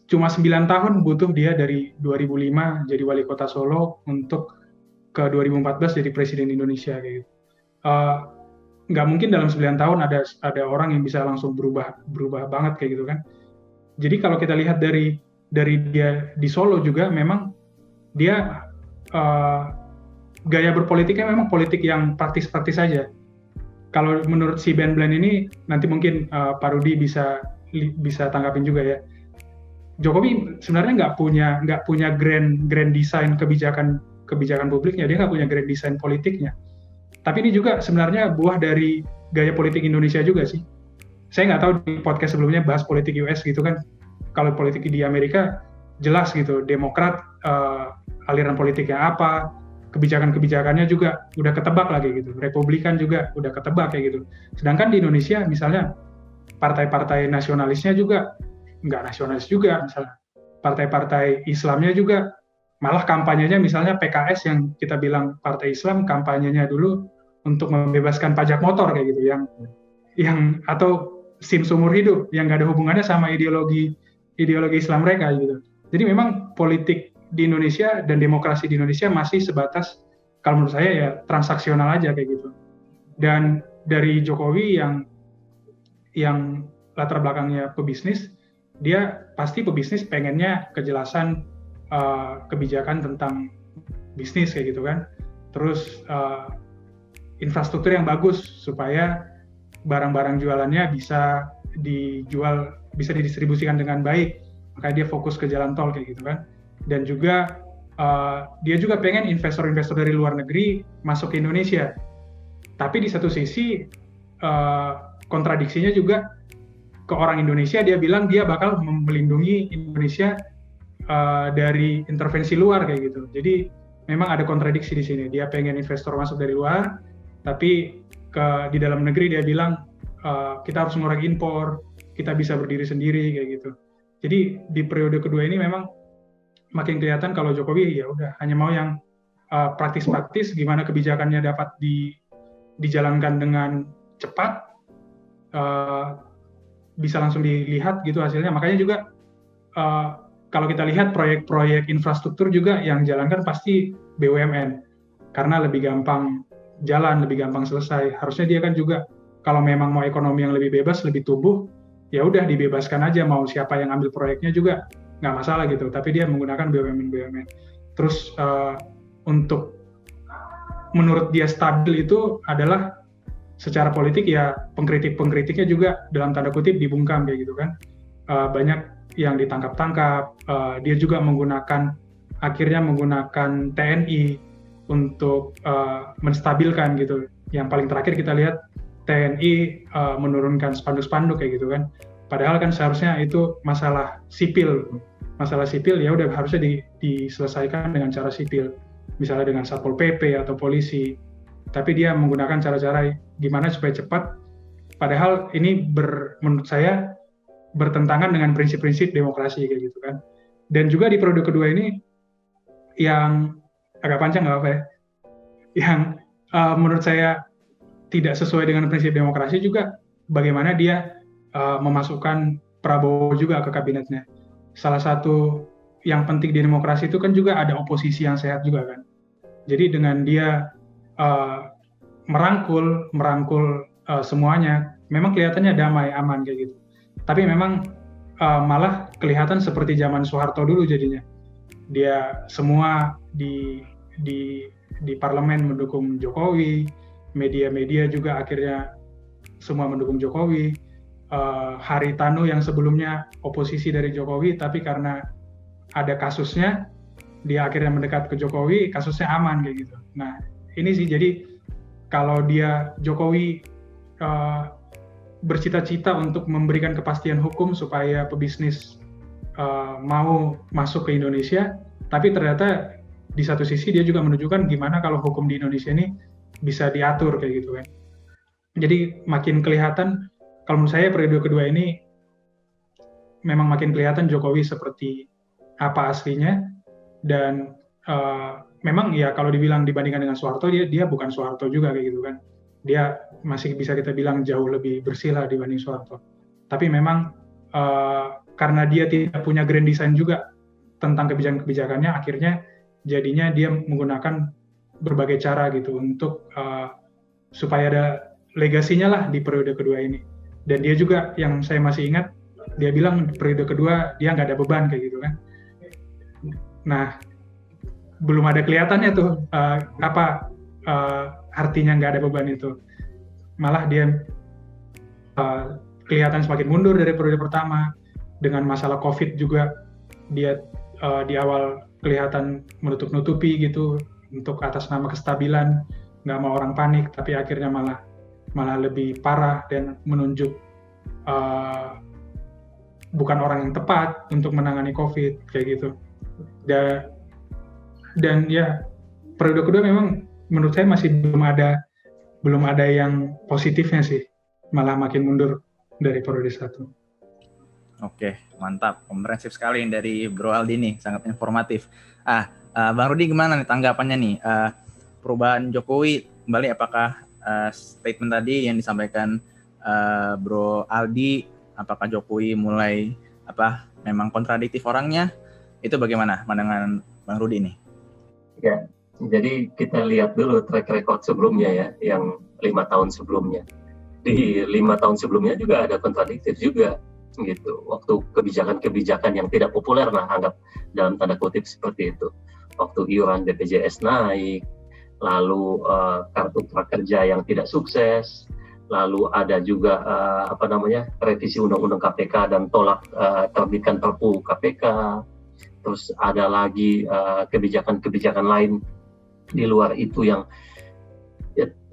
B: Cuma 9 tahun butuh dia dari 2005 jadi wali kota Solo untuk ke 2014 jadi presiden Indonesia kayak gitu. Nggak mungkin dalam 9 tahun ada orang yang bisa langsung berubah banget kayak gitu kan. Jadi kalau kita lihat dari dia di Solo juga memang dia gaya berpolitiknya memang politik yang praktis-praktis saja. Kalau menurut si Ben Bland ini, nanti mungkin Pak Rudi bisa tanggapin juga ya. Jokowi sebenarnya nggak punya grand design kebijakan publiknya, dia nggak punya grand design politiknya. Tapi ini juga sebenarnya buah dari gaya politik Indonesia juga sih. Saya nggak tahu di podcast sebelumnya bahas politik US gitu kan. kalau politik di Amerika jelas gitu, Demokrat aliran politiknya apa, kebijakan-kebijakannya juga udah ketebak lagi gitu, Republikan juga udah ketebak kayak gitu. Sedangkan di Indonesia misalnya partai-partai nasionalisnya juga nggak nasionalis juga, misalnya partai-partai Islamnya juga malah kampanyenya misalnya PKS yang kita bilang partai Islam, kampanyenya dulu untuk membebaskan pajak motor kayak gitu, yang atau SIM seumur hidup yang nggak ada hubungannya sama ideologi Islam mereka gitu. Jadi memang politik di Indonesia dan demokrasi di Indonesia masih sebatas, kalau menurut saya ya transaksional aja kayak gitu. Dan dari Jokowi yang latar belakangnya pebisnis, dia pasti pebisnis pengennya kejelasan kebijakan tentang bisnis kayak gitu kan. Terus infrastruktur yang bagus supaya barang-barang jualannya bisa didistribusikan dengan baik. Makanya dia fokus ke jalan tol kayak gitu kan. Dan juga dia juga pengen investor-investor dari luar negeri masuk ke Indonesia. Tapi di satu sisi kontradiksinya juga ke orang Indonesia, dia bilang dia bakal melindungi Indonesia dari intervensi luar kayak gitu. Jadi memang ada kontradiksi di sini. Dia pengen investor masuk dari luar, tapi di dalam negeri dia bilang kita harus mengurangi impor, kita bisa berdiri sendiri kayak gitu. Jadi di periode kedua ini memang makin kelihatan kalau Jokowi ya udah hanya mau yang praktis-praktis, gimana kebijakannya dapat dijalankan dengan cepat, bisa langsung dilihat gitu hasilnya. Makanya juga kalau kita lihat proyek-proyek infrastruktur juga yang jalankan pasti BUMN, karena lebih gampang jalan, lebih gampang selesai. Harusnya dia kan juga kalau memang mau ekonomi yang lebih bebas, lebih tumbuh, ya udah dibebaskan aja, mau siapa yang ambil proyeknya juga nggak masalah gitu. Tapi dia menggunakan BUMN. Terus untuk menurut dia stabil itu adalah secara politik ya pengkritiknya juga dalam tanda kutip dibungkam kayak gitu kan. Banyak yang ditangkap-tangkap. Dia juga akhirnya menggunakan TNI untuk menstabilkan gitu. Yang paling terakhir kita lihat TNI menurunkan spanduk-spanduk kayak gitu kan. Padahal kan seharusnya itu masalah sipil ya udah harusnya diselesaikan dengan cara sipil, misalnya dengan Satpol PP atau polisi. Tapi dia menggunakan cara-cara gimana supaya cepat. Padahal ini menurut saya bertentangan dengan prinsip-prinsip demokrasi kayak gitu kan. Dan juga di periode kedua ini yang agak panjang nggak apa ya, yang menurut saya tidak sesuai dengan prinsip demokrasi juga bagaimana dia memasukkan Prabowo juga ke kabinetnya. Salah satu yang penting di demokrasi itu kan juga ada oposisi yang sehat juga kan. Jadi dengan dia merangkul semuanya, memang kelihatannya damai, aman kayak gitu. Tapi memang malah kelihatan seperti zaman Soeharto dulu jadinya. Dia semua di parlemen mendukung Jokowi, media-media juga akhirnya semua mendukung Jokowi. Haritanu yang sebelumnya oposisi dari Jokowi, tapi karena ada kasusnya, dia akhirnya mendekat ke Jokowi, kasusnya aman kayak gitu. Nah ini sih, jadi kalau Jokowi bercita-cita untuk memberikan kepastian hukum supaya pebisnis mau masuk ke Indonesia, tapi ternyata di satu sisi dia juga menunjukkan gimana kalau hukum di Indonesia ini bisa diatur kayak gitu kan. Jadi makin kelihatan, kalau menurut saya periode kedua ini memang makin kelihatan Jokowi seperti apa aslinya. Dan memang ya kalau dibilang dibandingkan dengan Soeharto, dia bukan Soeharto juga kayak gitu kan. Dia masih bisa kita bilang jauh lebih bersih lah dibanding Soeharto. Tapi memang karena dia tidak punya grand design juga tentang kebijakan-kebijakannya, akhirnya jadinya dia menggunakan berbagai cara gitu untuk supaya ada legasinya lah di periode kedua ini. Dan dia juga yang saya masih ingat, dia bilang periode kedua dia nggak ada beban kayak gitu kan. Nah, belum ada kelihatannya tuh artinya nggak ada beban itu. Malah dia kelihatan semakin mundur dari periode pertama. Dengan masalah COVID juga dia di awal kelihatan menutup-nutupi gitu untuk atas nama kestabilan, nggak mau orang panik, tapi akhirnya malah lebih parah dan menunjuk bukan orang yang tepat untuk menangani COVID kayak gitu. Dan ya periode kedua memang menurut saya masih belum ada yang positifnya sih, malah makin mundur dari periode 1.
A: Oke, mantap, komprehensif sekali dari Bro Aldi nih, sangat informatif. Bang Rudi gimana nih tanggapannya nih, perubahan Jokowi kembali, apakah statement tadi yang disampaikan Bro Aldi, apakah Jokowi mulai memang kontradiktif orangnya, itu bagaimana pandangan Bang Rudi nih?
C: Ya, jadi kita lihat dulu track record sebelumnya ya, yang 5 tahun sebelumnya. Di 5 tahun sebelumnya juga ada kontradiktif juga, gitu. Waktu kebijakan-kebijakan yang tidak populer, anggap dalam tanda kutip seperti itu. Waktu iuran BPJS naik, lalu kartu prakerja yang tidak sukses, lalu ada juga revisi undang-undang KPK dan tolak terbitkan Perpu KPK. Terus ada lagi kebijakan-kebijakan lain di luar itu yang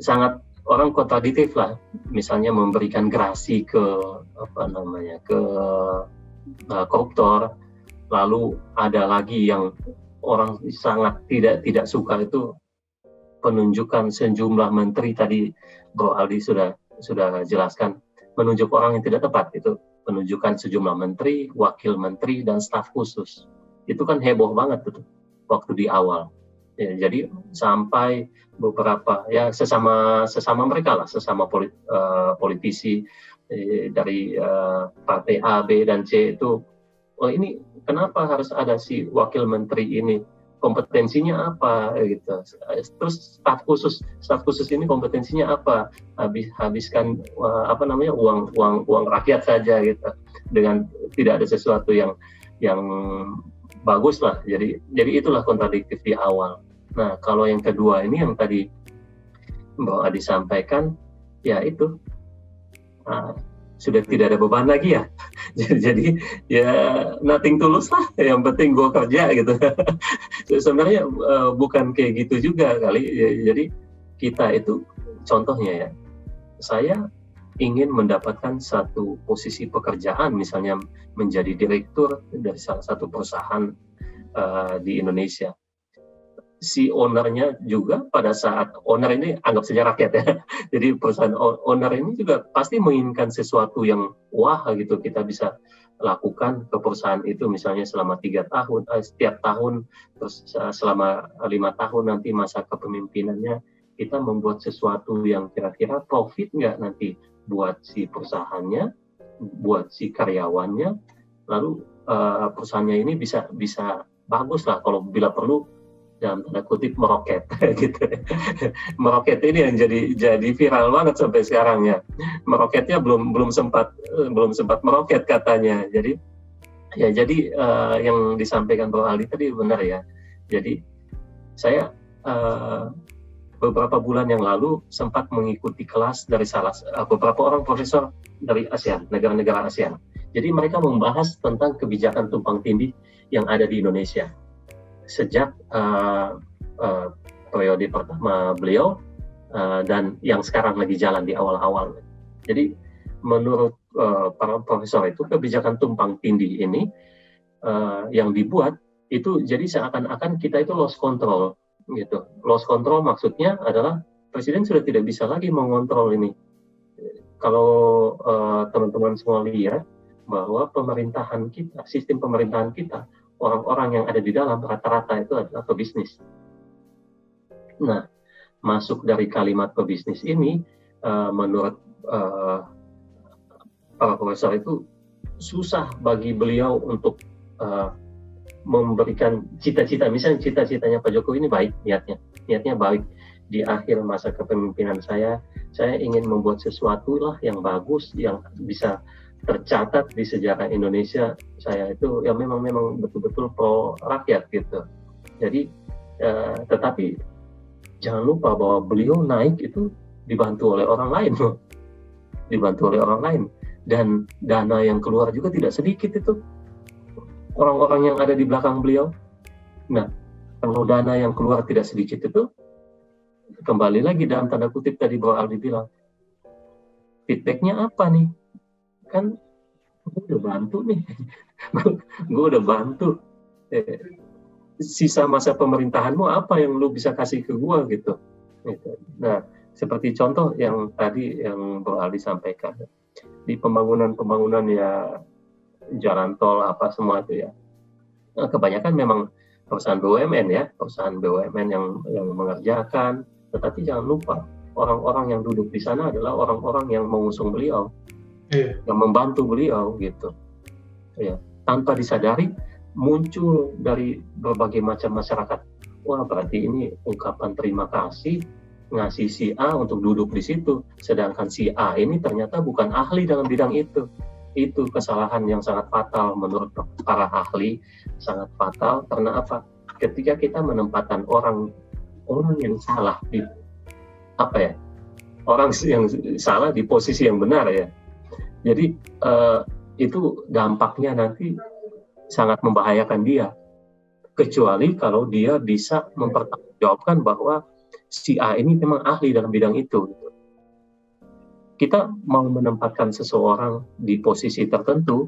C: sangat orang kontradiktif lah, misalnya memberikan gerasi ke koruptor. Lalu ada lagi yang orang sangat tidak suka, itu penunjukan sejumlah menteri. Tadi Bro Aldi sudah jelaskan, menunjuk orang yang tidak tepat, itu penunjukan sejumlah menteri, wakil menteri, dan staf khusus. Itu kan heboh banget tuh waktu di awal. Ya, jadi sampai beberapa sesama mereka lah, sesama politisi dari partai A, B, dan C itu, ini kenapa harus ada si wakil menteri ini, kompetensinya apa gitu. Terus staf khusus ini kompetensinya apa? Habiskan uang rakyat saja gitu, dengan tidak ada sesuatu yang bagus lah. Jadi itulah kontradiktif di awal. Nah, kalau yang kedua ini yang tadi Mbak Adi sampaikan, ya itu sudah tidak ada beban lagi ya. Jadi ya nothing tulus lah, yang penting gue kerja gitu. Sebenarnya bukan kayak gitu juga kali. Jadi kita itu contohnya ya, saya ingin mendapatkan satu posisi pekerjaan, misalnya menjadi direktur dari salah satu perusahaan di Indonesia. Si ownernya juga, pada saat owner ini anggap saja rakyat ya, jadi perusahaan owner ini juga pasti menginginkan sesuatu yang wah gitu kita bisa lakukan ke perusahaan itu, misalnya selama 3 tahun, setiap tahun, terus selama 5 tahun nanti masa kepemimpinannya kita membuat sesuatu yang kira-kira profit nggak nanti buat si perusahaannya, buat si karyawannya, lalu perusahaannya ini bisa bagus lah, kalau bila perlu dalam tanda kutip meroket gitu. Meroket ini yang jadi viral banget sampai sekarang ya. Meroketnya belum sempat meroket katanya. Jadi yang disampaikan Bro Aldi tadi benar ya. Jadi saya beberapa bulan yang lalu sempat mengikuti kelas dari beberapa orang profesor dari ASEAN, negara-negara ASEAN. Jadi mereka membahas tentang kebijakan tumpang tindih yang ada di Indonesia sejak periode pertama beliau dan yang sekarang lagi jalan di awal-awal. Jadi menurut para profesor itu, kebijakan tumpang tindih ini yang dibuat itu jadi seakan-akan kita itu lost control gitu. Lost control maksudnya adalah presiden sudah tidak bisa lagi mengontrol ini. Kalau teman-teman semua lihat bahwa pemerintahan kita, sistem pemerintahan kita, orang-orang yang ada di dalam rata-rata itu adalah pebisnis. Nah, masuk dari kalimat pebisnis ini, menurut para profesor itu susah bagi beliau untuk memberikan cita-cita. Misalnya cita-citanya Pak Jokowi ini baik, niatnya baik. Di akhir masa kepemimpinan saya ingin membuat sesuatu lah yang bagus, yang bisa tercatat di sejarah Indonesia. Saya itu ya memang betul-betul pro rakyat gitu. Jadi tetapi jangan lupa bahwa beliau naik itu dibantu oleh orang lain, dan dana yang keluar juga tidak sedikit itu, orang-orang yang ada di belakang beliau. Nah, kalau dana yang keluar tidak sedikit itu, kembali lagi dalam tanda kutip tadi Bro Aldi bilang, feedbacknya apa nih? Kan gue udah bantu nih, gue udah bantu. Sisa masa pemerintahanmu apa yang lu bisa kasih ke gue gitu. Nah, seperti contoh yang tadi yang Bro Aldi sampaikan, di pembangunan ya jalan tol apa semua itu ya, kebanyakan memang perusahaan BUMN ya, perusahaan BUMN yang mengerjakan, tetapi jangan lupa orang-orang yang duduk di sana adalah orang-orang yang mengusung beliau, yang membantu beliau gitu. Ya, tanpa disadari muncul dari berbagai macam masyarakat. Wah, berarti ini ungkapan terima kasih ngasih si A untuk duduk di situ, sedangkan si A ini ternyata bukan ahli dalam bidang itu. Itu kesalahan yang sangat fatal menurut para ahli, sangat fatal. Karena apa? Ketika kita menempatkan orang yang salah di orang yang salah di posisi yang benar ya. Jadi itu dampaknya nanti sangat membahayakan dia. Kecuali kalau dia bisa mempertanggungjawabkan bahwa si A ini memang ahli dalam bidang itu. Kita mau menempatkan seseorang di posisi tertentu,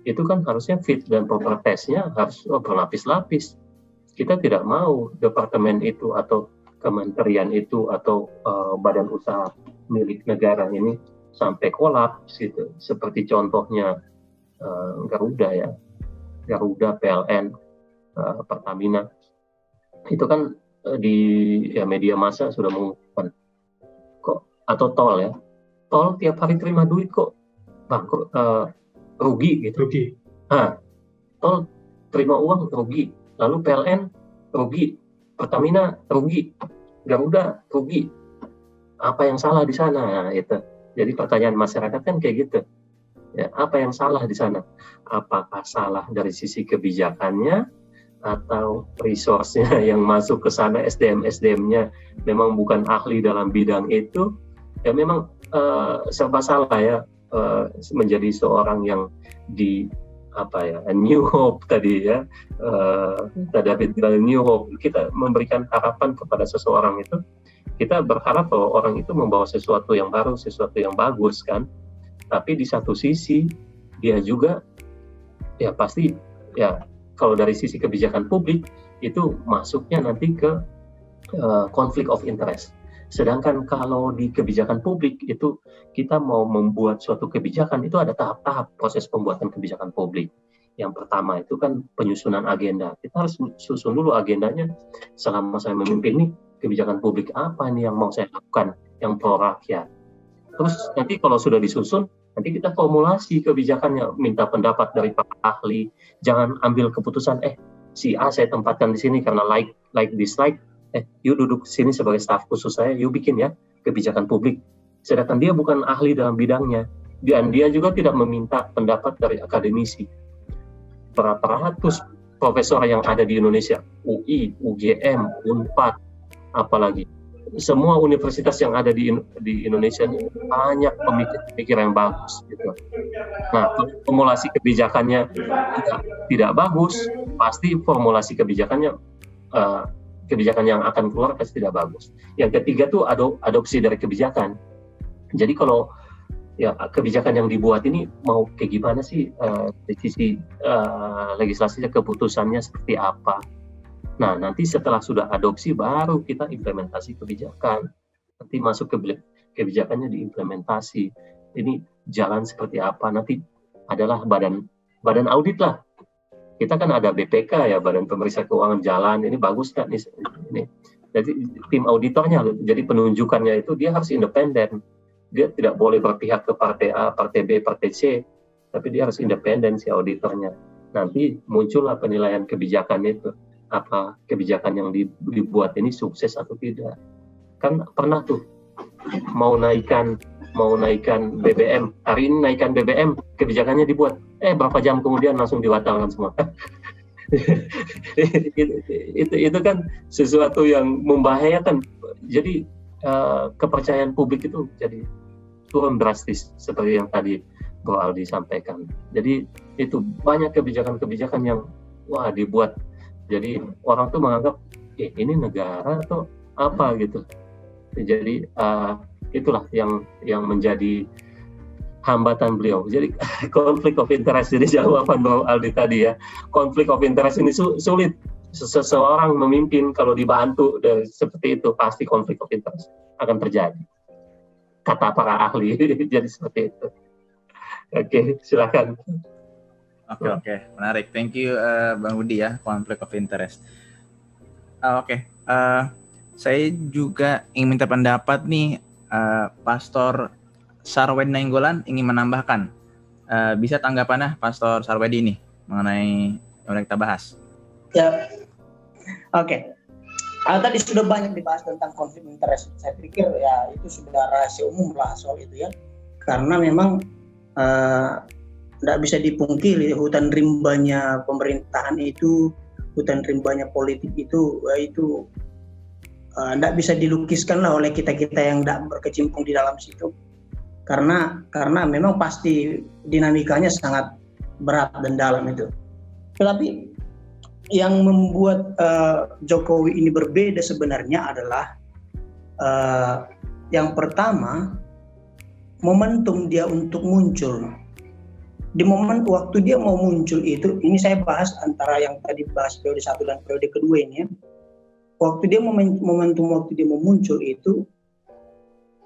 C: itu kan harusnya fit dan proper testnya harus berlapis-lapis. Kita tidak mau departemen itu atau kementerian itu atau badan usaha milik negara ini sampai kolaps gitu. Seperti contohnya Garuda ya, Garuda, PLN, Pertamina. Itu kan di media massa sudah mengumumkan kok, atau tol ya. Tol tiap hari terima duit kok, bangkrut, rugi gitu. Rugi. Tol terima uang rugi, lalu PLN rugi, Pertamina rugi, Garuda rugi. Apa yang salah di sana? Nah, itu. Jadi pertanyaan masyarakat kan kayak gitu. Ya, apa yang salah di sana? Apakah salah dari sisi kebijakannya atau resource-nya yang masuk ke sana, SDM-nya memang bukan ahli dalam bidang itu? Ya memang serba salah ya, menjadi seorang yang di New Hope tadi ya, David bilang New Hope, kita memberikan harapan kepada seseorang itu, kita berharap bahwa orang itu membawa sesuatu yang baru, sesuatu yang bagus kan, tapi di satu sisi dia juga ya pasti ya kalau dari sisi kebijakan publik itu masuknya nanti ke konflik of interest. Sedangkan kalau di kebijakan publik itu kita mau membuat suatu kebijakan itu ada tahap-tahap proses pembuatan kebijakan publik. Yang pertama itu kan penyusunan agenda. Kita harus susun dulu agendanya. Selama saya memimpin ini kebijakan publik apa nih yang mau saya lakukan yang pro rakyat. Terus nanti kalau sudah disusun, nanti kita formulasi kebijakannya, minta pendapat dari para ahli. Jangan ambil keputusan si A saya tempatkan di sini karena like dislike. You duduk sini sebagai staf khusus saya, you bikin ya kebijakan publik. Sedangkan dia bukan ahli dalam bidangnya, dan dia juga tidak meminta pendapat dari akademisi. Berapa ratus profesor yang ada di Indonesia, UI, UGM, UNPAD, apalagi semua universitas yang ada di Indonesia ini banyak pemikir yang bagus. Gitu. Nah, formulasi kebijakannya tidak bagus, pasti formulasi kebijakannya kebijakan yang akan keluar pasti tidak bagus. Yang ketiga tuh adopsi dari kebijakan. Jadi kalau ya kebijakan yang dibuat ini mau kayak gimana sih dari sisi legislasinya, keputusannya seperti apa. Nah nanti setelah sudah adopsi baru kita implementasi kebijakan. Nanti masuk ke kebijakannya diimplementasi. Ini jalan seperti apa nanti adalah badan audit lah. Kita kan ada BPK ya, Badan Pemeriksa Keuangan Jalan, ini bagus kan ini. Jadi tim auditornya, jadi penunjukannya itu dia harus independen. Dia tidak boleh berpihak ke partai A, partai B, partai C, tapi dia harus independen si auditornya. Nanti muncullah penilaian kebijakan itu. Apa kebijakan yang dibuat ini sukses atau tidak. Kan pernah tuh mau naikkan BBM, hari ini naikkan BBM, kebijakannya dibuat, berapa jam kemudian langsung dibatalkan semua. itu kan sesuatu yang membahayakan. Jadi kepercayaan publik itu jadi turun drastis seperti yang tadi Bro Aldi sampaikan. Jadi itu banyak kebijakan-kebijakan yang dibuat. Jadi orang tuh menganggap ini negara atau apa gitu. Jadi itulah yang menjadi hambatan beliau. Jadi konflik of interest, jadi jawaban Bro Aldi tadi ya, konflik of interest ini sulit. Seseorang memimpin kalau dibantu seperti itu pasti konflik of interest akan terjadi. Kata para ahli, jadi seperti itu. Oke, silakan.
A: Oke, menarik. Thank you Bang Rudi ya, konflik of interest. Saya juga ingin minta pendapat nih, Pastor Sarwedi Nainggolan ingin menambahkan. Bisa tanggapannya Pastor Sarwedi ini mengenai yang udah kita bahas?
F: Ya, oke. Tadi sudah banyak dibahas tentang konflik interest. Saya pikir ya itu sudah rahasia umum lah soal itu ya. Karena memang tidak bisa dipungkiri hutan rimbanya pemerintahan itu, hutan rimbanya politik itu tidak bisa dilukiskan lah oleh kita-kita yang tidak berkecimpung di dalam situ. Karena memang pasti dinamikanya sangat berat dan dalam itu. Tetapi yang membuat Jokowi ini berbeda sebenarnya adalah yang pertama, momentum dia untuk muncul. Di momen waktu dia mau muncul itu, ini saya bahas antara yang tadi bahas periode 1 dan periode kedua ini ya. Waktu dia momentum waktu dia mau muncul itu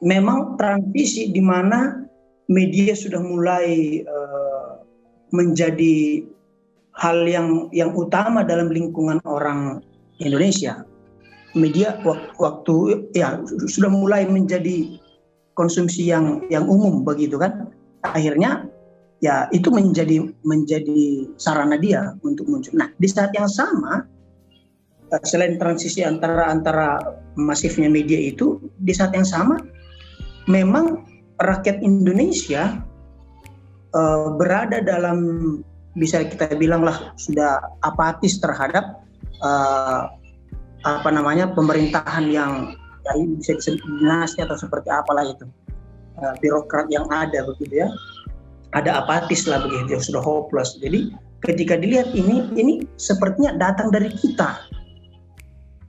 F: memang transisi di mana media sudah mulai menjadi hal yang utama dalam lingkungan orang Indonesia. Media waktu ya sudah mulai menjadi konsumsi yang umum begitu kan. Akhirnya ya itu menjadi sarana dia untuk muncul. Nah, di saat yang sama selain transisi antara masifnya media itu, di saat yang sama memang rakyat Indonesia berada dalam, bisa kita bilang lah, sudah apatis terhadap pemerintahan yang ya, bisa disebut dinasti atau seperti apalah itu, birokrat yang ada begitu ya, ada apatis lah begitu, sudah hopeless. Jadi ketika dilihat ini sepertinya datang dari kita.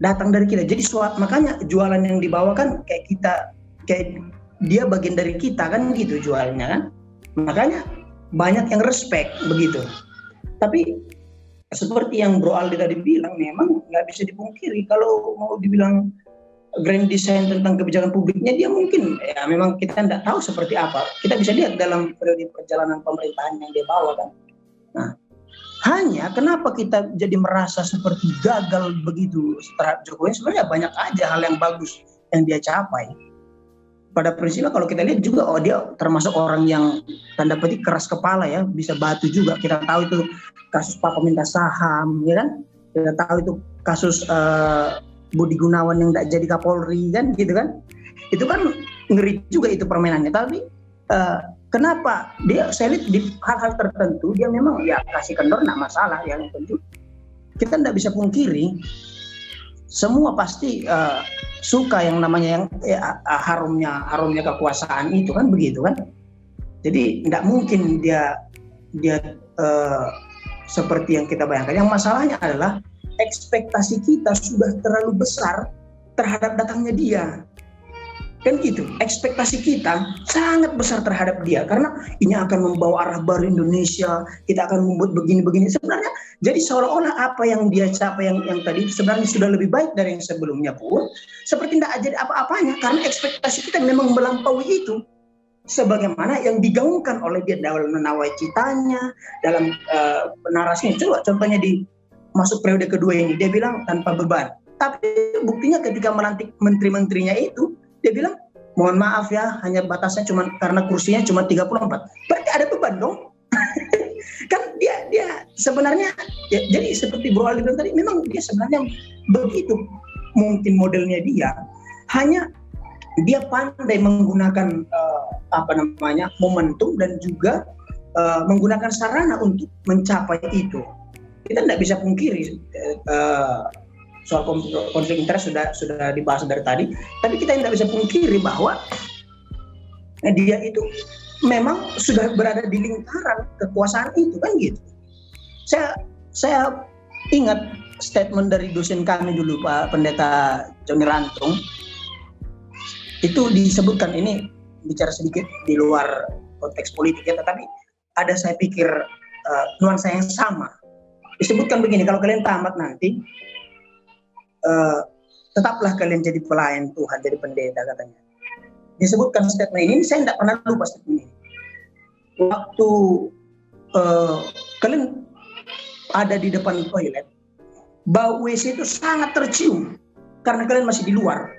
F: Jadi makanya jualan yang dibawakan kayak dia bagian dari kita kan gitu jualnya kan. Makanya banyak yang respect begitu. Tapi seperti yang Bro Aldi tadi bilang, memang nggak bisa dipungkiri kalau mau dibilang grand design tentang kebijakan publiknya, dia mungkin ya memang kita tidak tahu seperti apa. Kita bisa lihat dalam periode perjalanan pemerintahan yang dia bawa kan. Nah, hanya kenapa kita jadi merasa seperti gagal begitu terhadap Jokowi? Sebenarnya banyak aja hal yang bagus yang dia capai. Pada prinsipnya kalau kita lihat juga, dia termasuk orang yang tanda petik keras kepala ya, bisa batu juga. Kita tahu itu kasus Pak peminta saham, ya kan? Kita tahu itu kasus Budi Gunawan yang tidak jadi Kapolri kan, gitu kan? Itu kan ngeri juga itu permainannya. Tapi kenapa saya lihat di hal-hal tertentu dia memang ya kasih kendor nggak masalah. Yang tentu kita tidak bisa pungkiri, semua pasti suka yang namanya harumnya kekuasaan itu kan begitu kan. Jadi tidak mungkin dia seperti yang kita bayangkan. Yang masalahnya adalah ekspektasi kita sudah terlalu besar terhadap datangnya dia. Kan gitu, ekspektasi kita sangat besar terhadap dia, karena ini akan membawa arah baru Indonesia, kita akan membuat begini-begini. Sebenarnya jadi seolah-olah apa yang dia capai yang tadi sebenarnya sudah lebih baik dari yang sebelumnya pun seperti tidak jadi apa-apanya, karena ekspektasi kita memang melampaui itu. Sebagaimana yang digaungkan oleh dia dalam nawacitanya, dalam narasinya. Coba contohnya di masuk periode kedua ini, dia bilang tanpa beban. Tapi buktinya ketika melantik menteri-menterinya itu, dia bilang, mohon maaf ya, hanya batasnya cuma karena kursinya cuma 34. Berarti ada beban dong. Kan dia sebenarnya ya, jadi seperti Bro Aldi bilang tadi, memang dia sebenarnya begitu mungkin modelnya dia. Hanya dia pandai menggunakan momentum dan juga menggunakan sarana untuk mencapai itu. Kita tidak bisa pungkiri soal konflik interest sudah dibahas dari tadi, tapi kita tidak bisa pungkiri bahwa dia itu memang sudah berada di lingkaran kekuasaan itu kan gitu. Saya ingat statement dari dosen kami dulu, Pak Pendeta Joni Rantung, itu disebutkan, ini bicara sedikit di luar konteks politik ya, tetapi ada saya pikir nuansa yang sama. Disebutkan begini, kalau kalian tamat nanti tetaplah kalian jadi pelayan Tuhan, jadi pendeta katanya. Disebutkan statement ini saya tidak pernah lupa statement ini. Waktu kalian ada di depan toilet, bau WC itu sangat tercium karena kalian masih di luar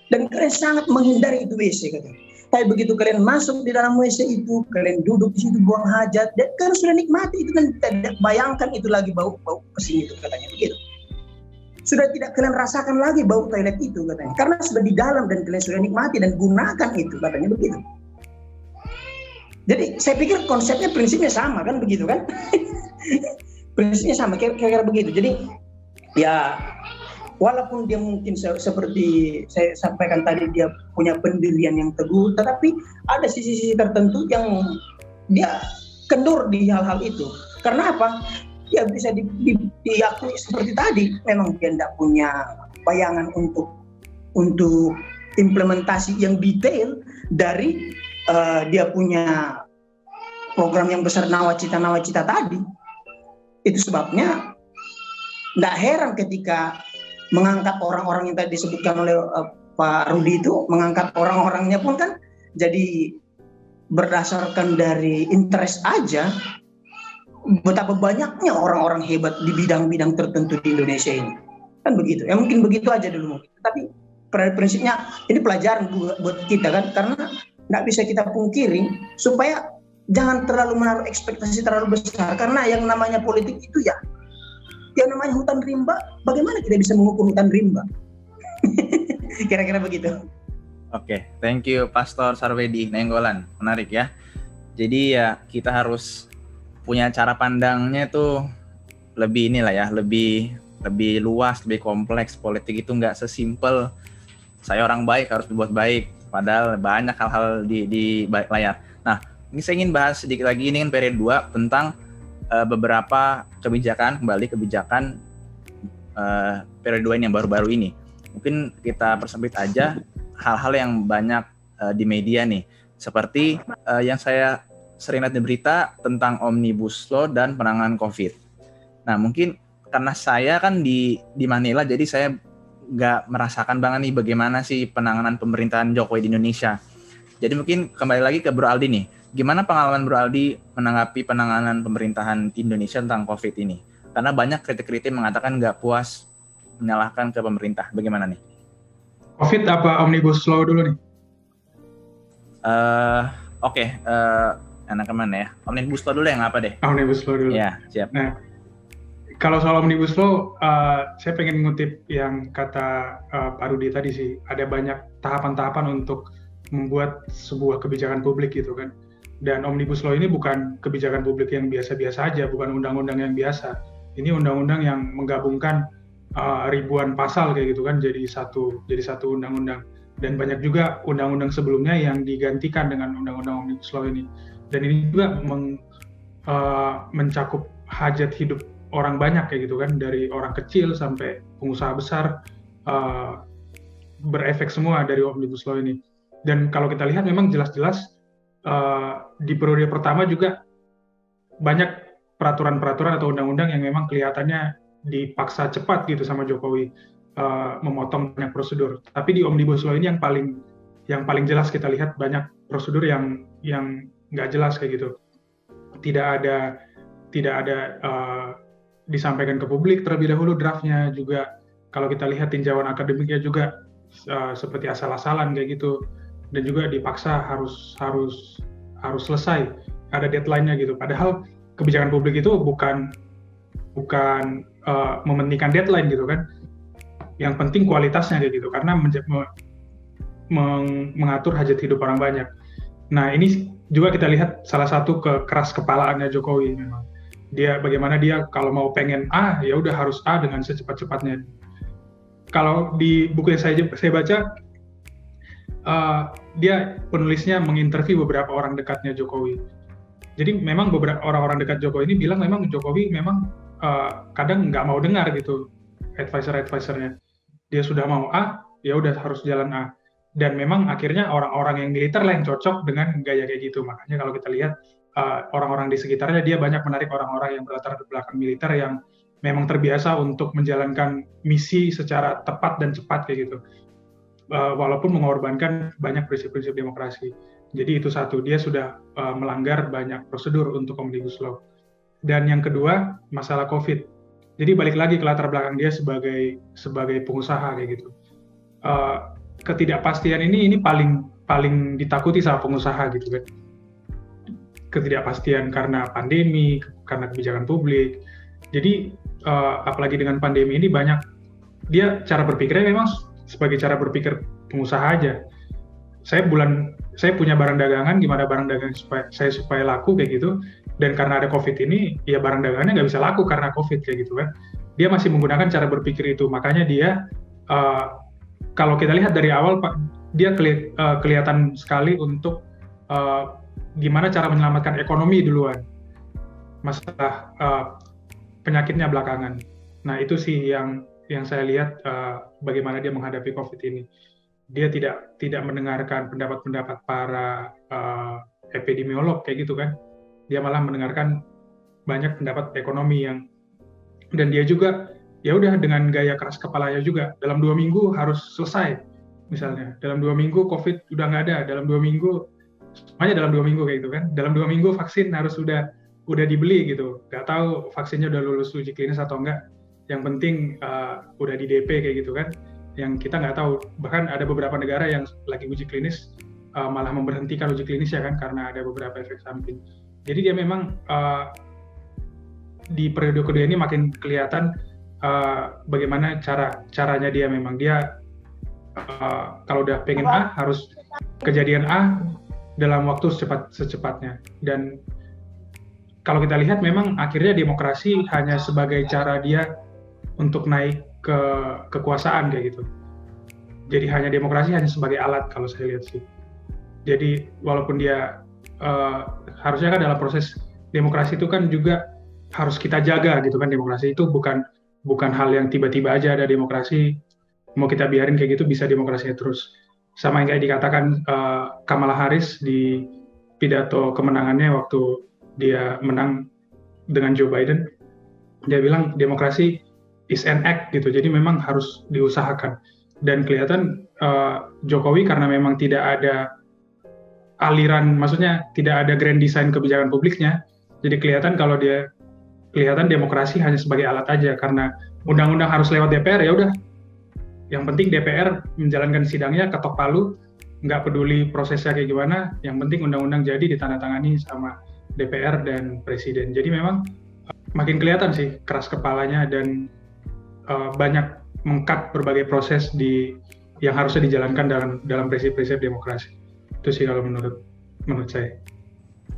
F: dan kalian sangat menghindari itu WC katanya. Tapi begitu kalian masuk di dalam WC itu, kalian duduk di situ buang hajat, dan kalian sudah nikmati itu dan tidak bayangkan itu lagi bau pesing itu katanya begitu. Sudah tidak kalian rasakan lagi bau toilet itu katanya, karena sudah di dalam dan kalian sudah nikmati dan gunakan itu katanya begitu. Jadi saya pikir konsepnya prinsipnya sama kan begitu kan? Prinsipnya sama kira-kira begitu. Jadi ya walaupun dia mungkin seperti saya sampaikan tadi dia punya pendirian yang teguh, tetapi ada sisi-sisi tertentu yang dia kendur di hal-hal itu. Karena apa? Ya bisa diakui seperti tadi, memang dia tidak punya bayangan untuk implementasi yang detail dari dia punya program yang besar nawacita tadi. Itu sebabnya tidak heran ketika mengangkat orang-orang yang tadi disebutkan oleh Pak Rudi itu, mengangkat orang-orangnya pun kan jadi berdasarkan dari interest aja. Betapa banyaknya orang-orang hebat di bidang-bidang tertentu di Indonesia ini. Kan begitu. Ya mungkin begitu aja dulu. Tapi pada prinsipnya ini pelajaran buat kita kan, karena nggak bisa kita pungkiri supaya jangan terlalu menaruh ekspektasi terlalu besar, karena yang namanya politik itu ya yang namanya hutan rimba, bagaimana kita bisa mengukur hutan rimba? Kira-kira begitu.
A: Oke, thank you Pastor Sarwedi Nainggolan, menarik ya. Jadi ya kita harus punya cara pandangnya tuh lebih inilah ya, lebih luas, lebih kompleks. Politik itu nggak sesimpel saya orang baik harus berbuat baik, padahal banyak hal-hal di balik layar. Nah, ini saya ingin bahas sedikit lagi, ini kan periode 2 tentang beberapa kebijakan periode 2 ini yang baru-baru ini. Mungkin kita persempit aja hal-hal yang banyak di media nih, seperti yang saya sering lihat di berita tentang Omnibus Law dan penanganan COVID. Nah, mungkin karena saya kan di Manila, jadi saya nggak merasakan banget nih bagaimana sih penanganan pemerintahan Jokowi di Indonesia. Jadi mungkin kembali lagi ke Bro Aldi nih. Gimana pengalaman Bro Aldi menanggapi penanganan pemerintahan di Indonesia tentang COVID ini? Karena banyak kritik-kritik mengatakan nggak puas, menyalahkan ke pemerintah. Bagaimana nih?
B: COVID apa Omnibus Law dulu nih?
A: Oke. Enak kemana ya? Omnibus Law dulu yang apa deh?
B: Omnibus Law dulu.
A: Ya, siap.
B: Nah, kalau soal Omnibus Law, saya pengen ngutip yang kata Pak Rudi tadi sih. Ada banyak tahapan-tahapan untuk membuat sebuah kebijakan publik gitu kan. Dan Omnibus Law ini bukan kebijakan publik yang biasa-biasa aja, bukan undang-undang yang biasa. Ini undang-undang yang menggabungkan ribuan pasal kayak gitu kan, jadi satu undang-undang. Dan banyak juga undang-undang sebelumnya yang digantikan dengan undang-undang Omnibus Law ini. Dan ini juga mencakup hajat hidup orang banyak kayak gitu kan, dari orang kecil sampai pengusaha besar, berefek semua dari Omnibus Law ini. Dan kalau kita lihat memang jelas-jelas di periode pertama juga banyak peraturan-peraturan atau undang-undang yang memang kelihatannya dipaksa cepat gitu sama Jokowi, memotong banyak prosedur. Tapi di Omnibus Law ini yang paling jelas kita lihat banyak prosedur yang nggak jelas kayak gitu. Tidak ada disampaikan ke publik terlebih dahulu draftnya juga. Kalau kita lihat tinjauan akademiknya juga seperti asal-asalan kayak gitu. Dan juga dipaksa harus selesai, ada deadline-nya gitu. Padahal kebijakan publik itu bukan mementingkan deadline gitu kan. Yang penting kualitasnya kayak gitu, karena mengatur hajat hidup orang banyak. Nah, ini juga kita lihat salah satu keras kepalaannya Jokowi memang. Bagaimana dia kalau mau pengen A, ya udah harus A dengan secepat-cepatnya. Kalau di buku yang saya baca, dia penulisnya menginterview beberapa orang dekatnya Jokowi. Jadi memang beberapa orang-orang dekat Jokowi ini bilang memang Jokowi memang kadang nggak mau dengar gitu advisor-advisornya. Dia sudah mau A, ya udah harus jalan A. Dan memang akhirnya orang-orang yang militer lah yang cocok dengan gaya kayak gitu. Makanya kalau kita lihat orang-orang di sekitarnya, dia banyak menarik orang-orang yang berlatar belakang militer yang memang terbiasa untuk menjalankan misi secara tepat dan cepat kayak gitu. Walaupun mengorbankan banyak prinsip-prinsip demokrasi. Jadi itu satu, dia sudah melanggar banyak prosedur untuk Omnibus Law. Dan yang kedua, masalah COVID. Jadi balik lagi ke latar belakang dia sebagai pengusaha kayak gitu. Ketidakpastian ini paling ditakuti sama pengusaha gitu kan. Ketidakpastian karena pandemi, karena kebijakan publik. Jadi apalagi dengan pandemi ini banyak, dia cara berpikirnya memang sebagai cara berpikir pengusaha aja. Saya punya barang dagangan, gimana barang dagangan supaya laku kayak gitu. Dan karena ada COVID ini, ya barang dagangannya nggak bisa laku karena COVID kayak gitu kan. Dia masih menggunakan cara berpikir itu. Makanya dia kalau kita lihat dari awal, dia kelihatan sekali untuk gimana cara menyelamatkan ekonomi duluan. Masalah penyakitnya belakangan. Nah itu sih yang saya lihat bagaimana dia menghadapi COVID ini. Dia tidak mendengarkan pendapat-pendapat para epidemiolog kayak gitu kan. Dia malah mendengarkan banyak pendapat ekonomi dan dia juga ya udah dengan gaya keras kepalanya juga, dalam 2 minggu harus selesai misalnya, dalam 2 minggu COVID udah nggak ada, dalam 2 minggu semuanya dalam 2 minggu kayak gitu kan, dalam 2 minggu vaksin harus udah dibeli gitu, nggak tahu vaksinnya udah lulus uji klinis atau enggak, yang penting udah di DP kayak gitu kan, yang kita nggak tahu, bahkan ada beberapa negara yang lagi uji klinis malah memberhentikan uji klinis ya kan, karena ada beberapa efek samping. Jadi dia memang di periode kedua ini makin kelihatan bagaimana caranya dia memang. Dia kalau udah pengen A, harus kejadian A dalam waktu secepatnya. Dan kalau kita lihat memang akhirnya demokrasi hanya sebagai cara dia untuk naik ke kekuasaan kayak gitu. Jadi hanya demokrasi hanya sebagai alat kalau saya lihat sih. Jadi walaupun dia harusnya kan dalam proses demokrasi itu kan juga harus kita jaga gitu kan, demokrasi itu bukan hal yang tiba-tiba aja ada demokrasi, mau kita biarin kayak gitu bisa demokrasinya terus. Sama yang kayak dikatakan Kamala Harris di pidato kemenangannya waktu dia menang dengan Joe Biden, dia bilang demokrasi is an act gitu, jadi memang harus diusahakan. Dan kelihatan Jokowi karena memang tidak ada aliran, maksudnya tidak ada grand design kebijakan publiknya, jadi kelihatan demokrasi hanya sebagai alat aja, karena undang-undang harus lewat DPR, ya udah, yang penting DPR menjalankan sidangnya ketok palu, nggak peduli prosesnya kayak gimana, yang penting undang-undang jadi ditandatangani sama DPR dan Presiden. Jadi memang makin kelihatan sih keras kepalanya dan banyak mengkat berbagai proses yang harusnya dijalankan dalam prinsip-prinsip demokrasi. Itu sih kalau menurut saya.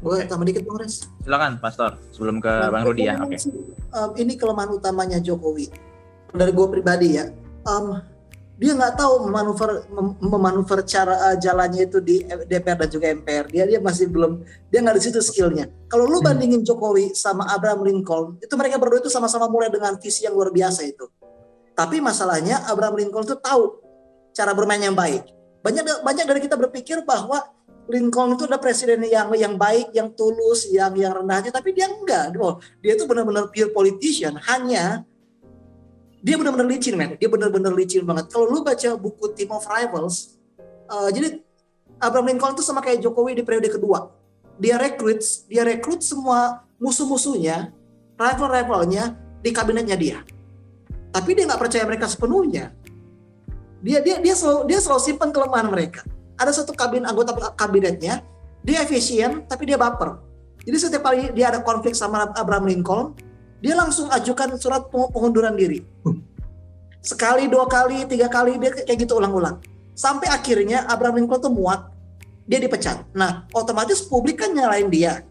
D: Boleh tambah dikit Bang Res?
A: Silakan Pastor, sebelum ke Bang Rudi ya. Oke.
D: Ini kelemahan utamanya Jokowi. Dari gue pribadi ya, dia nggak tahu memanuver cara jalannya itu di DPR dan juga MPR. Dia masih belum, dia nggak di situ skillnya. Kalau lu bandingin Jokowi sama Abraham Lincoln, itu mereka berdua itu sama-sama mulai dengan visi yang luar biasa itu. Tapi masalahnya Abraham Lincoln itu tahu cara bermain yang baik. Banyak dari kita berpikir bahwa Lincoln itu adalah presiden yang baik, yang tulus, yang rendah hati, tapi dia enggak. Dia itu benar-benar pure politician. Hanya dia benar-benar licin, men. Dia benar-benar licin banget. Kalau lu baca buku Team of Rivals, jadi Abraham Lincoln itu sama kayak Jokowi di periode kedua. Dia rekrut semua musuh-musuhnya, rival-rivalnya di kabinetnya dia. Tapi dia nggak percaya mereka sepenuhnya. Dia selalu simpan kelemahan mereka. Ada satu anggota kabinetnya, dia efisien tapi dia baper. Jadi setiap kali dia ada konflik sama Abraham Lincoln, dia langsung ajukan surat pengunduran diri. Sekali, 2 kali, 3 kali, dia kayak gitu ulang-ulang. Sampai akhirnya Abraham Lincoln tuh muak, dia dipecat. Nah, otomatis publik kan nyalain dia.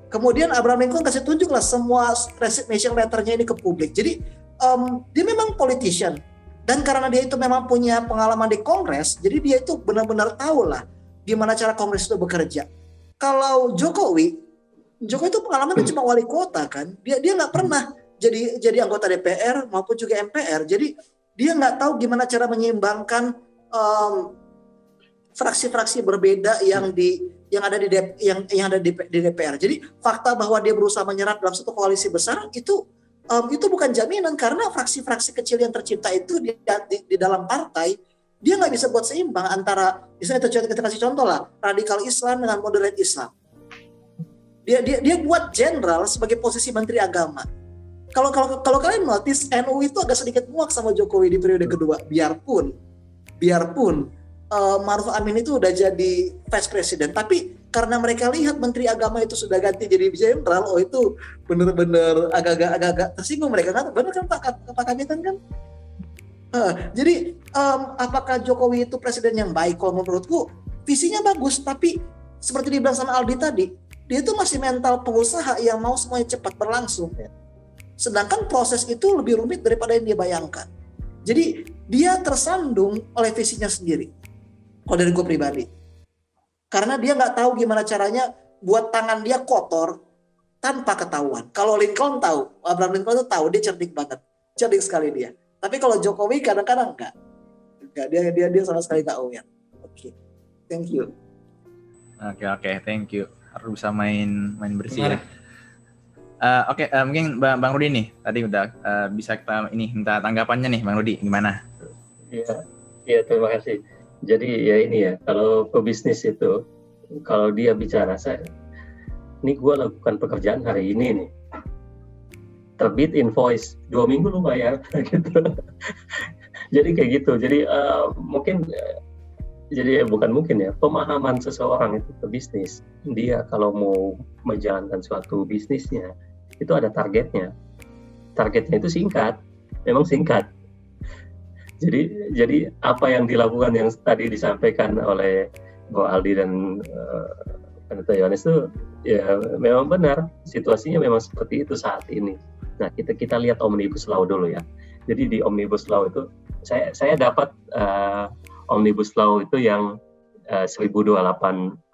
D: Kemudian Abraham Lincoln kasih tunjuklah semua resignation letternya ini ke publik. Jadi dia memang politician. Dan karena dia itu memang punya pengalaman di Kongres, jadi dia itu benar-benar tahu lah gimana cara Kongres itu bekerja. Kalau Jokowi itu pengalamannya cuma wali kota kan, dia nggak pernah jadi anggota DPR maupun juga MPR. Jadi dia nggak tahu gimana cara menyeimbangkan fraksi-fraksi berbeda yang ada di DPR. Jadi fakta bahwa dia berusaha menyerap dalam satu koalisi besar itu bukan jaminan, karena fraksi-fraksi kecil yang tercipta itu di dalam partai dia nggak bisa buat seimbang antara, misalnya kita kasih contoh lah, radikal Islam dengan moderate Islam. Dia buat jenderal sebagai posisi menteri agama. Kalau kalian notice, NU itu agak sedikit muak sama Jokowi di periode kedua, biarpun Maruf Amin itu udah jadi vice president, tapi karena mereka lihat menteri agama itu sudah ganti jadi jenderal, itu bener-bener agak-agak tersinggung mereka, kan? Bener kan Pak Kapitan kan? Jadi apakah Jokowi itu presiden yang baik? Kalau menurutku visinya bagus, tapi seperti dibilang sama Aldi tadi, dia itu masih mental pengusaha yang mau semuanya cepat berlangsung. Sedangkan proses itu lebih rumit daripada yang dia bayangkan. Jadi dia tersandung oleh visinya sendiri. Kalau dari gue pribadi. Karena dia nggak tahu gimana caranya buat tangan dia kotor tanpa ketahuan. Kalau Lincoln tahu, Abraham Lincoln itu tahu, dia cerdik banget. Cerdik sekali dia. Tapi kalau Jokowi kadang-kadang enggak. Dia sama sekali nggak aware. Oke. Thank you.
A: Oke, thank you. Harus bisa main bersih ya. Mungkin Bang Rudi nih tadi udah bisa kita minta tanggapannya nih, Bang Rudi gimana?
C: Iya, terima kasih. Jadi ya ini ya, kalau pebisnis itu kalau dia bicara, ini gue lakukan pekerjaan hari ini nih, terbit invoice 2 minggu lu bayar gitu. Jadi kayak gitu. Jadi bukan mungkin ya, pemahaman seseorang itu ke bisnis, dia kalau mau menjalankan suatu bisnisnya itu ada targetnya itu memang singkat. Jadi apa yang dilakukan yang tadi disampaikan oleh Bro Aldi dan Pendeta Yohanes itu ya memang benar, situasinya memang seperti itu saat ini. Nah, kita lihat Omnibus Law dulu ya. Jadi di Omnibus Law itu saya dapat Omnibus Law itu yang 1028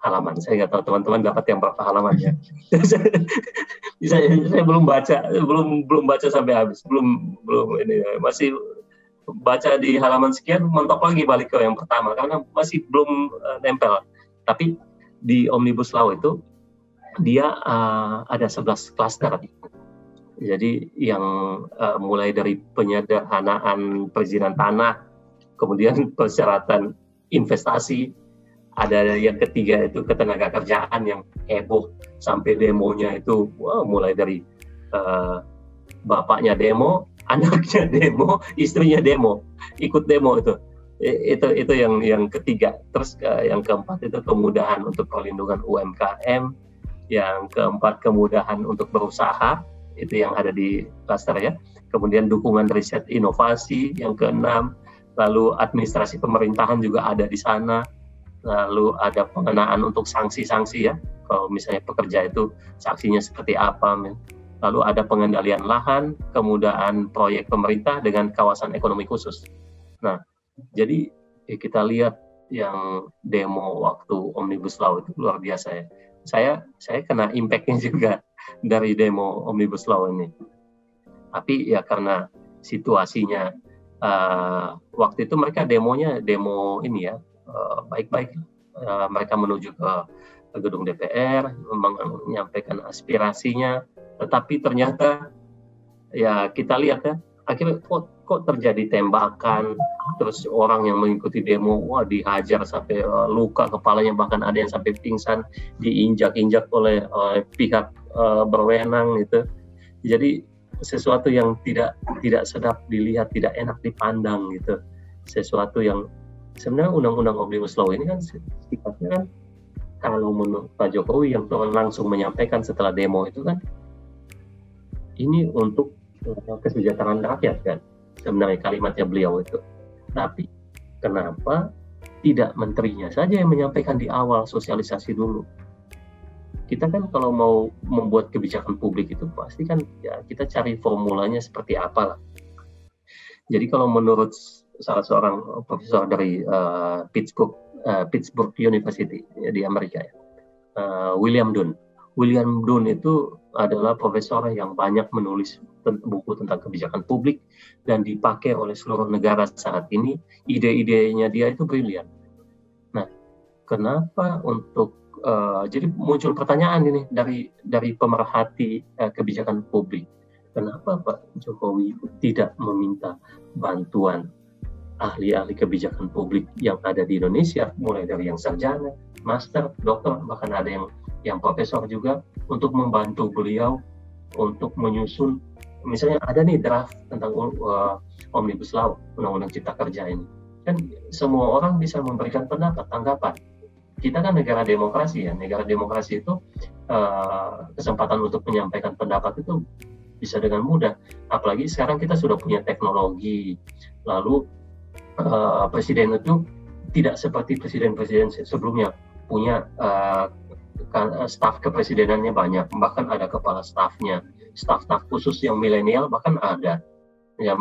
C: halaman. Saya nggak tahu teman-teman dapat yang berapa halaman ya. saya belum baca sampai habis. Belum ini masih baca di halaman sekian, mentok lagi balik ke yang pertama karena masih belum nempel. Tapi di Omnibus Law itu dia ada 11 klaster. Jadi yang mulai dari penyederhanaan perizinan tanah, kemudian persyaratan investasi, ada yang ketiga itu ketenaga kerjaan yang heboh sampai demonya itu mulai dari bapaknya demo, anaknya demo, istrinya demo, ikut demo itu yang ketiga. Terus yang keempat itu kemudahan untuk perlindungan UMKM, yang keempat kemudahan untuk berusaha, itu yang ada di klaster ya. Kemudian dukungan riset inovasi yang keenam, lalu administrasi pemerintahan juga ada di sana, lalu ada pengenaan untuk sanksi-sanksi ya, kalau misalnya pekerja itu sanksinya seperti apa. Lalu ada pengendalian lahan, kemudahan proyek pemerintah dengan kawasan ekonomi khusus. Nah, jadi kita lihat yang demo waktu Omnibus Law itu luar biasa ya. Saya kena impact-nya juga dari demo Omnibus Law ini. Tapi ya karena situasinya waktu itu mereka demo ini ya, baik-baik. Mereka menuju ke gedung DPR, menyampaikan aspirasinya, tetapi ternyata ya kita lihat ya, akhirnya kok terjadi tembakan, terus orang yang mengikuti demo dihajar sampai luka kepalanya, bahkan ada yang sampai pingsan, diinjak-injak oleh pihak berwenang gitu. Jadi sesuatu yang tidak sedap dilihat, tidak enak dipandang gitu. Sesuatu yang sebenarnya undang-undang Omnibus Law ini kan sifatnya kan, kalau menurut Pak Jokowi yang langsung menyampaikan setelah demo itu kan, ini untuk kesejahteraan rakyat kan, sebenarnya kalimatnya beliau itu. Tapi kenapa tidak menterinya saja yang menyampaikan di awal, sosialisasi dulu? Kita kan kalau mau membuat kebijakan publik itu pasti kan ya kita cari formulanya seperti apa lah. Jadi kalau menurut salah seorang profesor dari Pittsburgh University di Amerika ya, William Dunn itu adalah profesor yang banyak menulis buku tentang kebijakan publik dan dipakai oleh seluruh negara saat ini. Ide-idenya dia itu brilian. Nah, kenapa jadi muncul pertanyaan ini dari pemerhati kebijakan publik, kenapa Pak Jokowi tidak meminta bantuan ahli-ahli kebijakan publik yang ada di Indonesia, mulai dari yang sarjana, master, dokter, bahkan ada yang profesor juga, untuk membantu beliau untuk menyusun, misalnya ada nih draft tentang Omnibus Law, Undang-Undang Cipta Kerja ini. Kan semua orang bisa memberikan pendapat, tanggapan. Kita kan negara demokrasi ya, negara demokrasi itu kesempatan untuk menyampaikan pendapat itu bisa dengan mudah. Apalagi sekarang kita sudah punya teknologi, lalu presiden itu tidak seperti presiden-presiden sebelumnya, punya staf kepresidenannya banyak, bahkan ada kepala stafnya, staf-staf khusus yang milenial bahkan ada. Ya,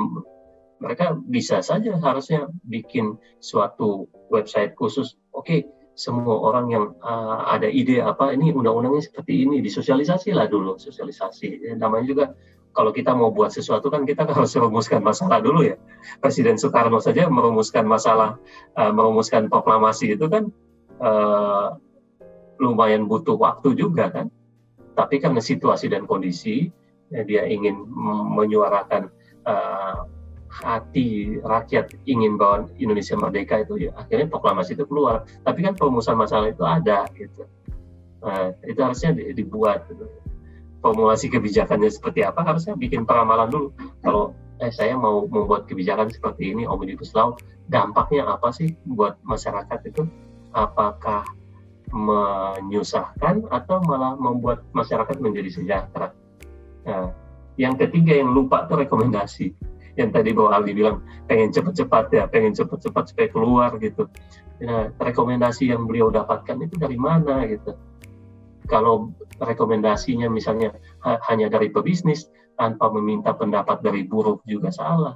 C: mereka bisa saja harusnya bikin suatu website khusus. Oke, semua orang yang ada ide apa ini undang-undangnya seperti ini, disosialisasi lah dulu, sosialisasi. Namanya juga kalau kita mau buat sesuatu kan kita harus merumuskan masalah dulu ya. Presiden Soekarno saja merumuskan masalah, merumuskan proklamasi itu kan lumayan butuh waktu juga kan. Tapi karena situasi dan kondisi, dia ingin menyuarakan hati rakyat, ingin bahwa Indonesia merdeka itu, ya akhirnya proklamasi itu keluar. Tapi kan perumusan masalah itu ada gitu. Itu harusnya dibuat gitu. Formulasi kebijakannya seperti apa, harusnya bikin peramalan dulu. Kalau saya mau membuat kebijakan seperti ini, Omnibus Law, dampaknya apa sih buat masyarakat itu? Apakah menyusahkan atau malah membuat masyarakat menjadi sejahtera? Nah, yang ketiga yang lupa tuh rekomendasi. Yang tadi Bang Aldi bilang pengen cepat-cepat ya, pengen cepat-cepat supaya keluar gitu. Nah, rekomendasi yang beliau dapatkan itu dari mana gitu? Kalau rekomendasinya misalnya hanya dari pebisnis tanpa meminta pendapat dari buruh juga salah.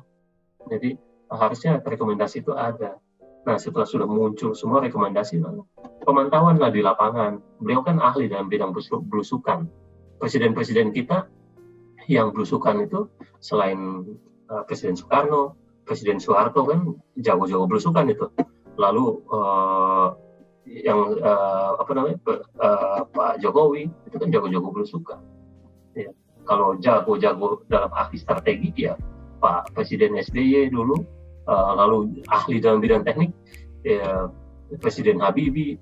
C: Jadi harusnya rekomendasi itu ada. Nah, setelah sudah muncul semua rekomendasi, pemantauan lah di lapangan. Beliau kan ahli dalam bidang belusukan. Presiden-presiden kita yang belusukan itu selain Presiden Soekarno, Presiden Soeharto kan jago-jago belusukan itu. Lalu Pak Jokowi itu kan jago-jago belusukan. Ya. Kalau jago-jago dalam ahli strategi ya Pak Presiden SBY dulu, lalu ahli dalam bidang teknik ya Presiden Habibie.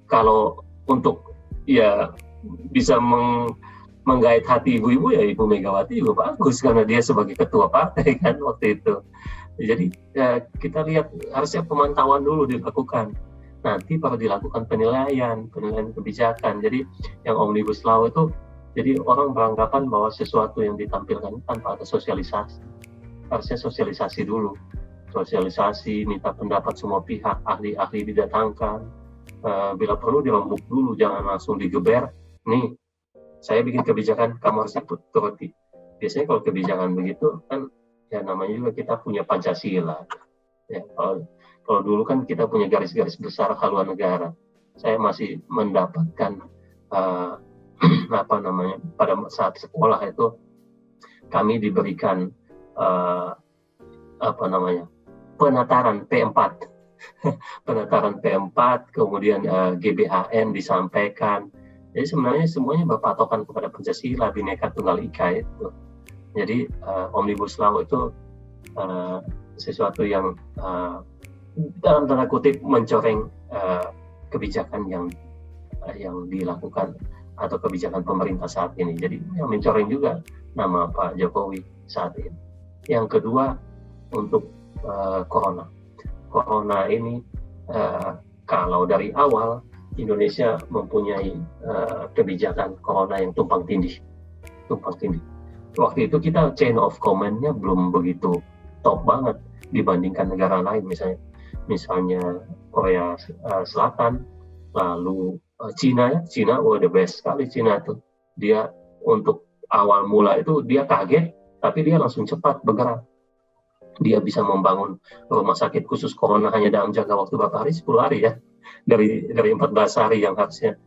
C: Kalau untuk ya bisa menggait hati ibu-ibu ya Ibu Megawati juga bagus karena dia sebagai ketua partai kan waktu itu. Jadi ya, kita lihat harusnya pemantauan dulu dilakukan. Nanti baru dilakukan penilaian kebijakan. Jadi yang Omnibus Law itu, jadi orang beranggapan bahwa sesuatu yang ditampilkan tanpa ada sosialisasi. Harusnya sosialisasi dulu. Sosialisasi, minta pendapat semua pihak, ahli-ahli didatangkan. Bila perlu dirembuk dulu, jangan langsung digeber. Nih, saya bikin kebijakan, kamu harus ikuti. Biasanya kalau kebijakan begitu kan, ya namanya juga kita punya Pancasila. Ya, kalau dulu kan kita punya garis-garis besar haluan negara. Saya masih mendapatkan pada saat sekolah itu kami diberikan penataran P4. Penataran P4, kemudian GBHN disampaikan. Jadi sebenarnya semuanya berpatokan kepada Pancasila, Bhinneka Tunggal Ika itu. Jadi Omnibus Law itu sesuatu yang dalam tanda kutip mencoreng kebijakan yang dilakukan atau kebijakan pemerintah saat ini. Jadi yang mencoreng juga nama Pak Jokowi saat ini. Yang kedua untuk corona. Corona ini kalau dari awal Indonesia mempunyai kebijakan corona yang tumpang tindih. Waktu itu kita chain of command-nya belum begitu top banget dibandingkan negara lain, misalnya Korea Selatan, lalu Cina, the best sekali Cina tuh. Dia untuk awal mula itu dia kaget, tapi dia langsung cepat bergerak. Dia bisa membangun rumah sakit khusus corona hanya dalam jangka waktu berapa hari? 10 hari ya, dari 14 hari yang harusnya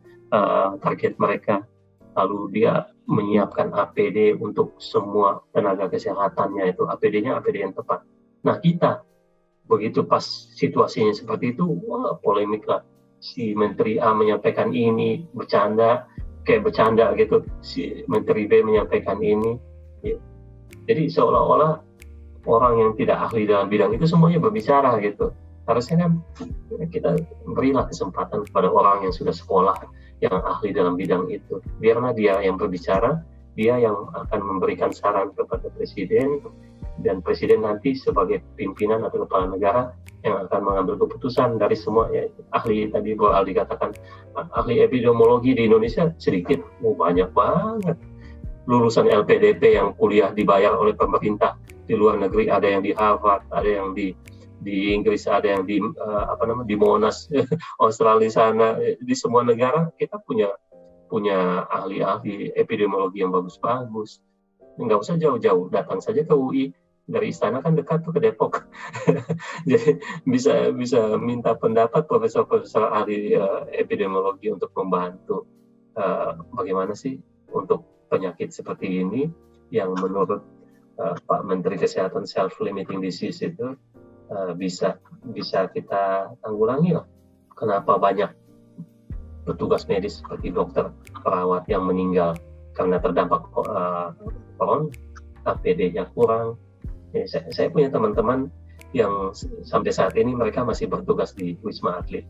C: target mereka. Lalu dia menyiapkan APD untuk semua tenaga kesehatannya, itu APD-nya APD yang tepat. Nah kita begitu pas situasinya seperti itu, wah polemik lah. si Menteri A menyampaikan ini bercanda gitu, si Menteri B menyampaikan ini, ya. Jadi seolah-olah orang yang tidak ahli dalam bidang itu semuanya berbicara gitu. Harusnya kan kita berilah kesempatan kepada orang yang sudah sekolah, yang ahli dalam bidang itu. Biarlah dia yang berbicara, dia yang akan memberikan saran kepada presiden, dan presiden nanti sebagai pimpinan atau kepala negara yang akan mengambil keputusan dari semua, ya. Ahli tadi Bu Aldi katakan, ahli epidemiologi di Indonesia sedikit, banyak banget. Lulusan LPDP yang kuliah dibayar oleh pemerintah di luar negeri, ada yang di Harvard, ada yang di Inggris, ada yang di di Monash Australia sana. Di semua negara kita punya ahli-ahli epidemiologi yang bagus-bagus. Nggak usah jauh-jauh, datang saja ke UI, dari istana kan dekat tuh ke Depok. Jadi bisa minta pendapat profesor-profesor ahli epidemiologi untuk membantu bagaimana sih untuk penyakit seperti ini yang menurut Pak Menteri Kesehatan self-limiting disease itu bisa kita tanggulangi lah. Kenapa banyak petugas medis seperti dokter, perawat yang meninggal karena terdampak corona, APD-nya kurang. Saya punya teman-teman yang sampai saat ini mereka masih bertugas di Wisma Atlet.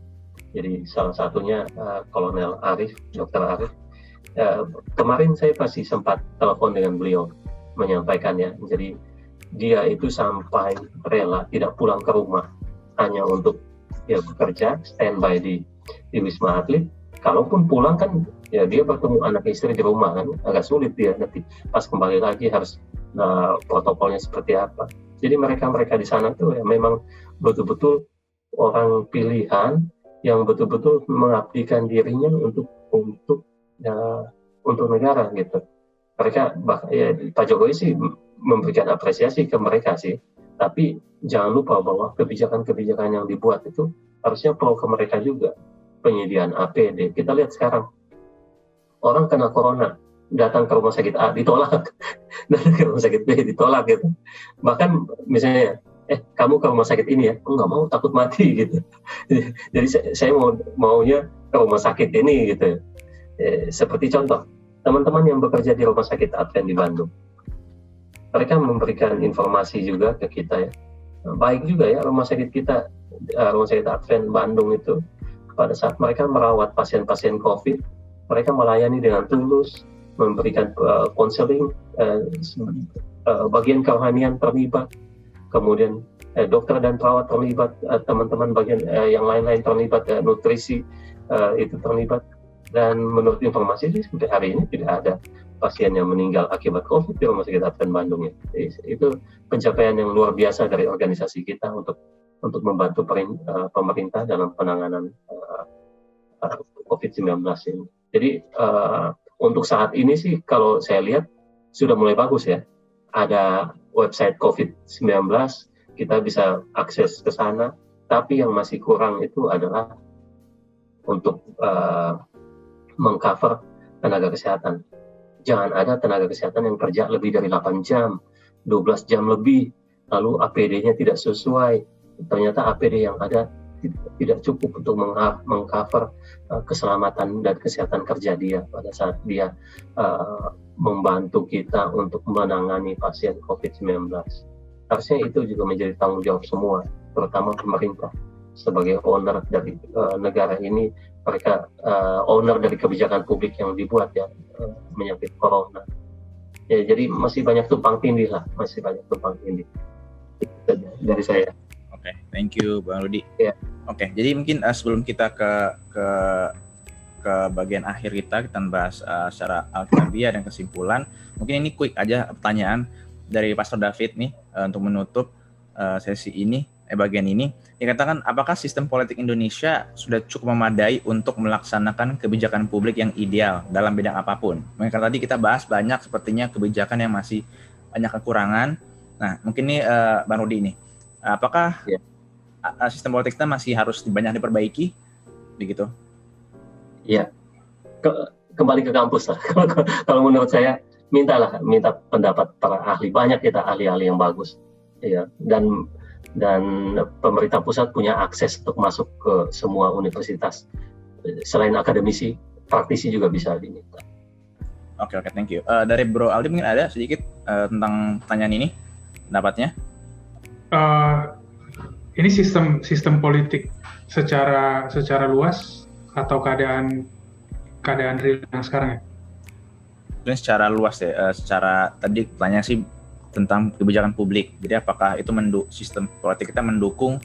C: Jadi salah satunya Kolonel Arif, Dr. Arif. Kemarin saya pasti sempat telepon dengan beliau menyampaikannya. Jadi dia itu sampai rela tidak pulang ke rumah hanya untuk bekerja standby di Wisma Atlet. Kalaupun pulang kan ya dia bertemu anak istri di rumah kan, agak sulit dia nanti pas kembali lagi harus protokolnya seperti apa. Jadi mereka di sana tuh ya memang betul-betul orang pilihan yang betul-betul mengabdikan dirinya untuk negara gitu. Mereka Pak Jokowi sih memberikan apresiasi ke mereka sih, tapi jangan lupa bahwa kebijakan-kebijakan yang dibuat itu harusnya pro ke mereka juga. Penyediaan APD, kita lihat sekarang orang kena corona datang ke rumah sakit A ditolak, datang ke rumah sakit B ditolak gitu. Bahkan misalnya kamu ke rumah sakit ini ya, aku nggak mau, takut mati gitu. Jadi saya maunya ke rumah sakit ini gitu. Seperti contoh teman-teman yang bekerja di Rumah Sakit Advent di Bandung, mereka memberikan informasi juga ke kita ya. Baik juga ya rumah sakit kita, Rumah Sakit Advent Bandung itu, pada saat mereka merawat pasien-pasien COVID, mereka melayani dengan tulus, memberikan konseling, bagian kerohanian terlibat, kemudian dokter dan perawat terlibat, teman-teman bagian yang lain-lain terlibat, nutrisi itu terlibat. Dan menurut informasi sih sampai hari ini tidak ada pasien yang meninggal akibat COVID di Rumah Sakit Advent Bandung ya. Itu pencapaian yang luar biasa dari organisasi kita untuk membantu pemerintah dalam penanganan COVID-19 ini. Jadi untuk saat ini sih kalau saya lihat sudah mulai bagus ya. Ada website COVID-19, kita bisa akses ke sana, tapi yang masih kurang itu adalah untuk mengcover tenaga kesehatan. Jangan ada tenaga kesehatan yang kerja lebih dari 8 jam, 12 jam lebih, lalu APD-nya tidak sesuai. Ternyata APD yang ada tidak cukup untuk mengcover keselamatan dan kesehatan kerja dia pada saat dia membantu kita untuk menangani pasien COVID-19. Harusnya itu juga menjadi tanggung jawab semua, terutama pemerintah sebagai owner dari negara ini. Mereka owner dari kebijakan publik yang dibuat ya menyangkut corona. Ya, jadi masih banyak tumpang tindih lah, dari saya.
A: Oke, thank you Bang Rudi.
C: Ya.
A: Oke, jadi mungkin sebelum kita ke bagian akhir kita bahas secara alkitabia dan kesimpulan, mungkin ini quick aja pertanyaan dari Pastor David nih untuk menutup sesi ini, bagian ini. Dikatakan, apakah sistem politik Indonesia sudah cukup memadai untuk melaksanakan kebijakan publik yang ideal dalam bidang apapun? Karena tadi kita bahas banyak sepertinya kebijakan yang masih banyak kekurangan. Nah, mungkin nih Bang Rudi nih, apakah sistem politik kita masih harus banyak diperbaiki, begitu?
C: Iya, kembali ke kampus lah. Kalau menurut saya, minta pendapat para ahli. Banyak kita ahli-ahli yang bagus, ya. Dan dan pemerintah pusat punya akses untuk masuk ke semua universitas. Selain akademisi, praktisi juga bisa diminta.
A: Oke, thank you. Dari Bro Aldi mungkin ada sedikit tentang pertanyaan ini, pendapatnya?
B: Ini sistem politik secara luas atau keadaan real yang sekarang ya?
A: Dan secara luas ya, secara tadi pertanyaan sih tentang kebijakan publik. Jadi apakah itu sistem politik kita mendukung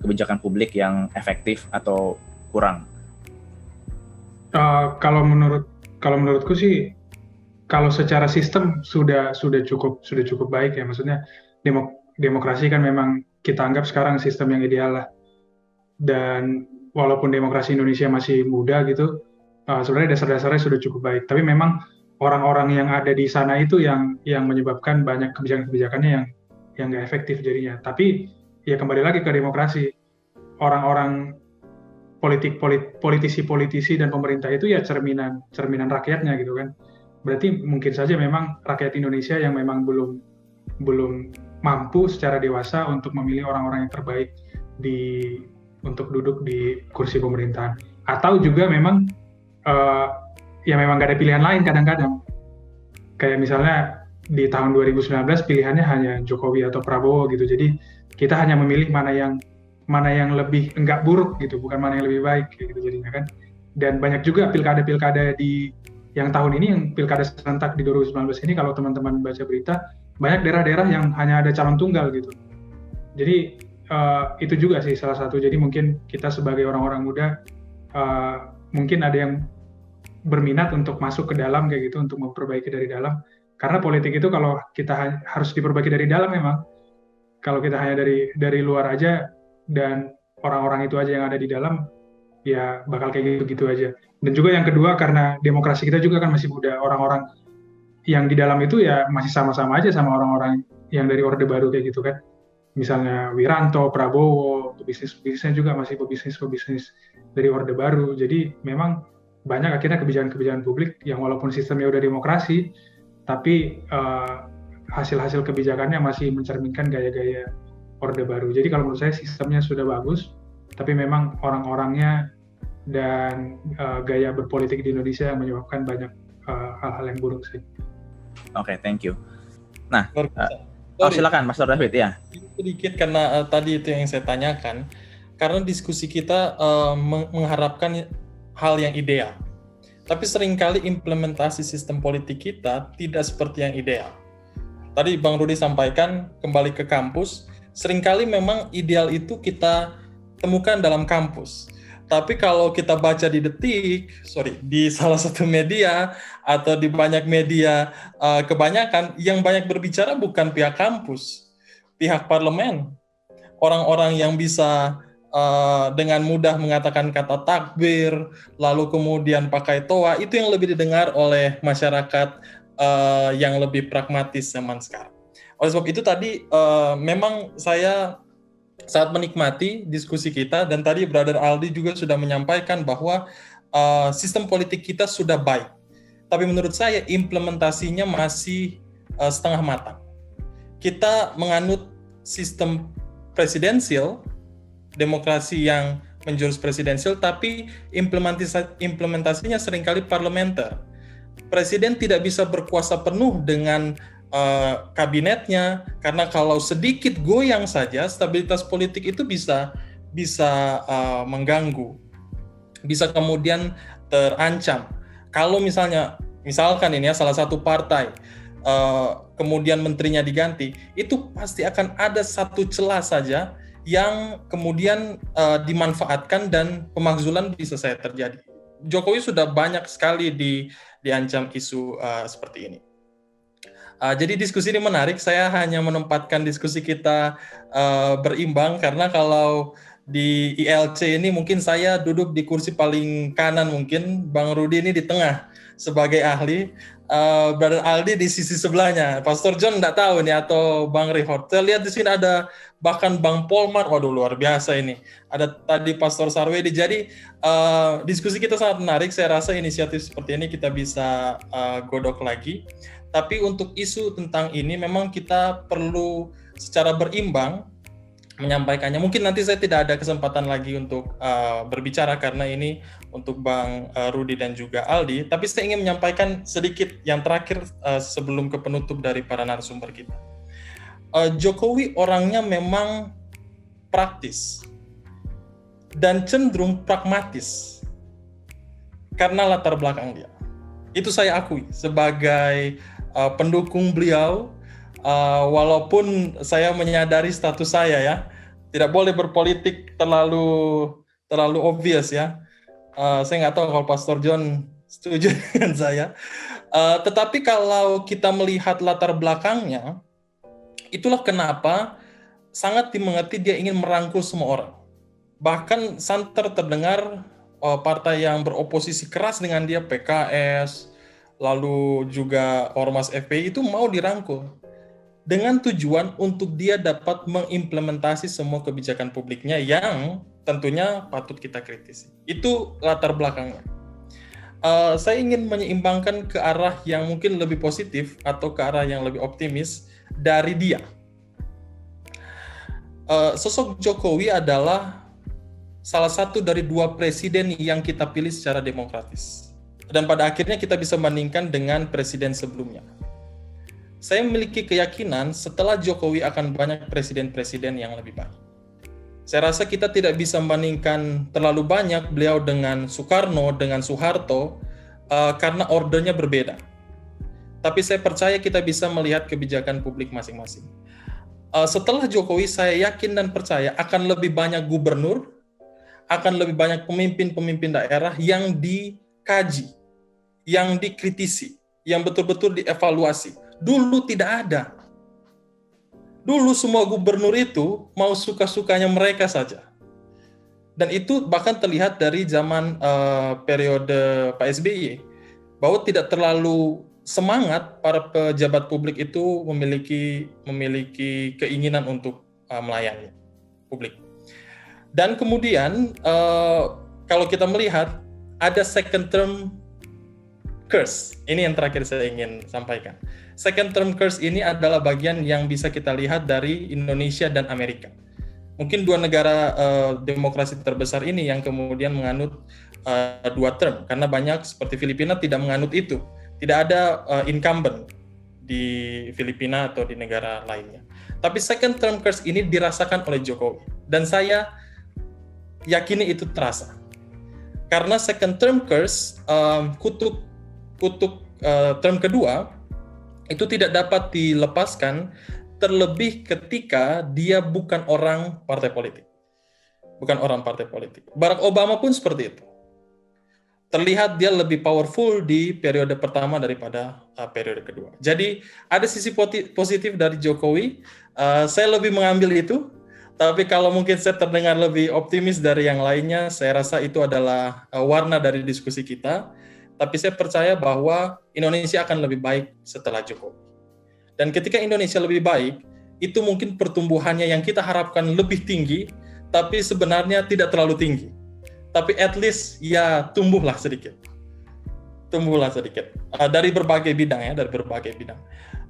A: kebijakan publik yang efektif atau kurang?
B: Kalau menurutku sih, kalau secara sistem sudah cukup baik ya. Maksudnya demokrasi kan memang kita anggap sekarang sistem yang ideal lah. Dan walaupun demokrasi Indonesia masih muda gitu, sebenarnya dasar-dasarnya sudah cukup baik. Tapi memang orang-orang yang ada di sana itu yang menyebabkan banyak kebijakan-kebijakannya yang nggak efektif jadinya. Tapi ya kembali lagi ke demokrasi. Orang-orang politisi dan pemerintah itu ya cerminan rakyatnya gitu kan. Berarti mungkin saja memang rakyat Indonesia yang memang belum mampu secara dewasa untuk memilih orang-orang yang terbaik untuk duduk di kursi pemerintahan. Atau juga memang ya memang nggak ada pilihan lain kadang-kadang. Kayak misalnya di tahun 2019 pilihannya hanya Jokowi atau Prabowo gitu. Jadi kita hanya memilih mana yang lebih enggak buruk gitu, bukan mana yang lebih baik gitu jadinya kan. Dan banyak juga pilkada di yang tahun ini, yang pilkada serentak di 2019 ini, kalau teman-teman baca berita, banyak daerah-daerah yang hanya ada calon tunggal gitu. Jadi itu juga sih salah satu. Jadi mungkin kita sebagai orang-orang muda mungkin ada yang berminat untuk masuk ke dalam kayak gitu, untuk memperbaiki dari dalam. Karena politik itu kalau kita harus diperbaiki dari dalam memang. Kalau kita hanya dari luar aja dan orang-orang itu aja yang ada di dalam, ya bakal kayak gitu aja. Dan juga yang kedua, karena demokrasi kita juga kan masih muda, orang-orang yang di dalam itu ya masih sama-sama aja sama orang-orang yang dari Orde Baru kayak gitu kan. Misalnya Wiranto, Prabowo, pebisnisnya juga masih pebisnis dari Orde Baru. Jadi memang banyak akhirnya kebijakan-kebijakan publik yang walaupun sistemnya udah demokrasi, tapi hasil-hasil kebijakannya masih mencerminkan gaya-gaya Orde Baru. Jadi kalau menurut saya sistemnya sudah bagus, tapi memang orang-orangnya dan gaya berpolitik di Indonesia yang menyebabkan banyak hal-hal yang buruk sih.
A: Oke, thank you. Nah, silakan Mas David ya.
E: Sedikit karena tadi itu yang saya tanyakan, karena diskusi kita mengharapkan hal yang ideal. Tapi seringkali implementasi sistem politik kita tidak seperti yang ideal. Tadi Bang Rudi sampaikan, kembali ke kampus, seringkali memang ideal itu kita temukan dalam kampus. Tapi kalau kita baca di salah satu media atau di banyak media, kebanyakan yang banyak berbicara bukan pihak kampus, pihak parlemen. Orang-orang yang bisa dengan mudah mengatakan kata takbir, lalu kemudian pakai toa, itu yang lebih didengar oleh masyarakat yang lebih pragmatis zaman sekarang. Oleh sebab itu tadi memang saya sangat menikmati diskusi kita, dan tadi Brother Aldi juga sudah menyampaikan bahwa sistem politik kita sudah baik. Tapi menurut saya implementasinya masih setengah matang. Kita menganut sistem presidensial, demokrasi yang menjurus presidensial, tapi implementasinya seringkali parlementer. Presiden tidak bisa berkuasa penuh dengan kabinetnya, karena kalau sedikit goyang saja stabilitas politik itu bisa mengganggu, bisa kemudian terancam. Kalau misalkan ini ya salah satu partai kemudian menterinya diganti, itu pasti akan ada satu celah saja yang kemudian dimanfaatkan dan pemakzulan bisa saja terjadi. Jokowi sudah banyak sekali diancam isu seperti ini. Jadi diskusi ini menarik. Saya hanya menempatkan diskusi kita berimbang, karena kalau di ILC ini mungkin saya duduk di kursi paling kanan, mungkin Bang Rudi ini di tengah sebagai ahli, Brother Aldi di sisi sebelahnya, Pastor John nggak tahu nih, atau Bang Rihot. Saya lihat di sini ada bahkan Bang Polmar, waduh luar biasa ini. Ada tadi Pastor Sarwedi. Jadi diskusi kita sangat menarik. Saya rasa inisiatif seperti ini kita bisa godok lagi. Tapi untuk isu tentang ini memang kita perlu secara berimbang menyampaikannya. Mungkin nanti saya tidak ada kesempatan lagi untuk berbicara karena ini untuk Bang Rudi dan juga Aldi, tapi saya ingin menyampaikan sedikit yang terakhir sebelum ke penutup dari para narasumber kita. Jokowi orangnya memang praktis dan cenderung pragmatis karena latar belakang dia. Itu saya akui sebagai pendukung beliau. Walaupun saya menyadari status saya ya, tidak boleh berpolitik terlalu obvious ya. Saya nggak tahu kalau Pastor John setuju dengan saya. Tetapi kalau kita melihat latar belakangnya, itulah kenapa sangat dimengerti dia ingin merangkul semua orang. Bahkan santer terdengar partai yang beroposisi keras dengan dia, PKS, lalu juga Ormas FPI itu mau dirangkul. Dengan tujuan untuk dia dapat mengimplementasi semua kebijakan publiknya yang tentunya patut kita kritisi. Itu latar belakangnya. Saya ingin menyeimbangkan ke arah yang mungkin lebih positif atau ke arah yang lebih optimis dari dia. Sosok Jokowi adalah salah satu dari 2 presiden yang kita pilih secara demokratis. Dan pada akhirnya kita bisa bandingkan dengan presiden sebelumnya. Saya memiliki keyakinan setelah Jokowi akan banyak presiden-presiden yang lebih baik. Saya rasa kita tidak bisa membandingkan terlalu banyak beliau dengan Soekarno, dengan Soeharto, karena ordernya berbeda. Tapi saya percaya kita bisa melihat kebijakan publik masing-masing. Setelah Jokowi, saya yakin dan percaya akan lebih banyak gubernur, akan lebih banyak pemimpin-pemimpin daerah yang dikaji, yang dikritisi, yang betul-betul dievaluasi. Dulu tidak ada. Dulu semua gubernur itu mau suka-sukanya mereka saja. Dan itu bahkan terlihat dari zaman periode Pak SBY, bahwa tidak terlalu semangat para pejabat publik itu memiliki keinginan untuk melayani publik. Dan kemudian kalau kita melihat ada second term curse. Ini yang terakhir saya ingin sampaikan. Second term curse ini adalah bagian yang bisa kita lihat dari Indonesia dan Amerika. Mungkin 2 negara demokrasi terbesar ini yang kemudian menganut 2 term, karena banyak seperti Filipina tidak menganut itu. Tidak ada incumbent di Filipina atau di negara lainnya. Tapi second term curse ini dirasakan oleh Jokowi. Dan saya yakini itu terasa. Karena second term curse, kutuk term kedua, itu tidak dapat dilepaskan, terlebih ketika dia bukan orang partai politik. Bukan orang partai politik. Barack Obama pun seperti itu. Terlihat dia lebih powerful di periode pertama daripada periode kedua. Jadi ada sisi positif dari Jokowi. Saya lebih mengambil itu. Tapi kalau mungkin saya terdengar lebih optimis dari yang lainnya, saya rasa itu adalah warna dari diskusi kita. Tapi saya percaya bahwa Indonesia akan lebih baik setelah Jokowi. Dan ketika Indonesia lebih baik, itu mungkin pertumbuhannya yang kita harapkan lebih tinggi, tapi sebenarnya tidak terlalu tinggi. Tapi at least ya tumbuhlah sedikit. Dari berbagai bidang ya, dari berbagai bidang.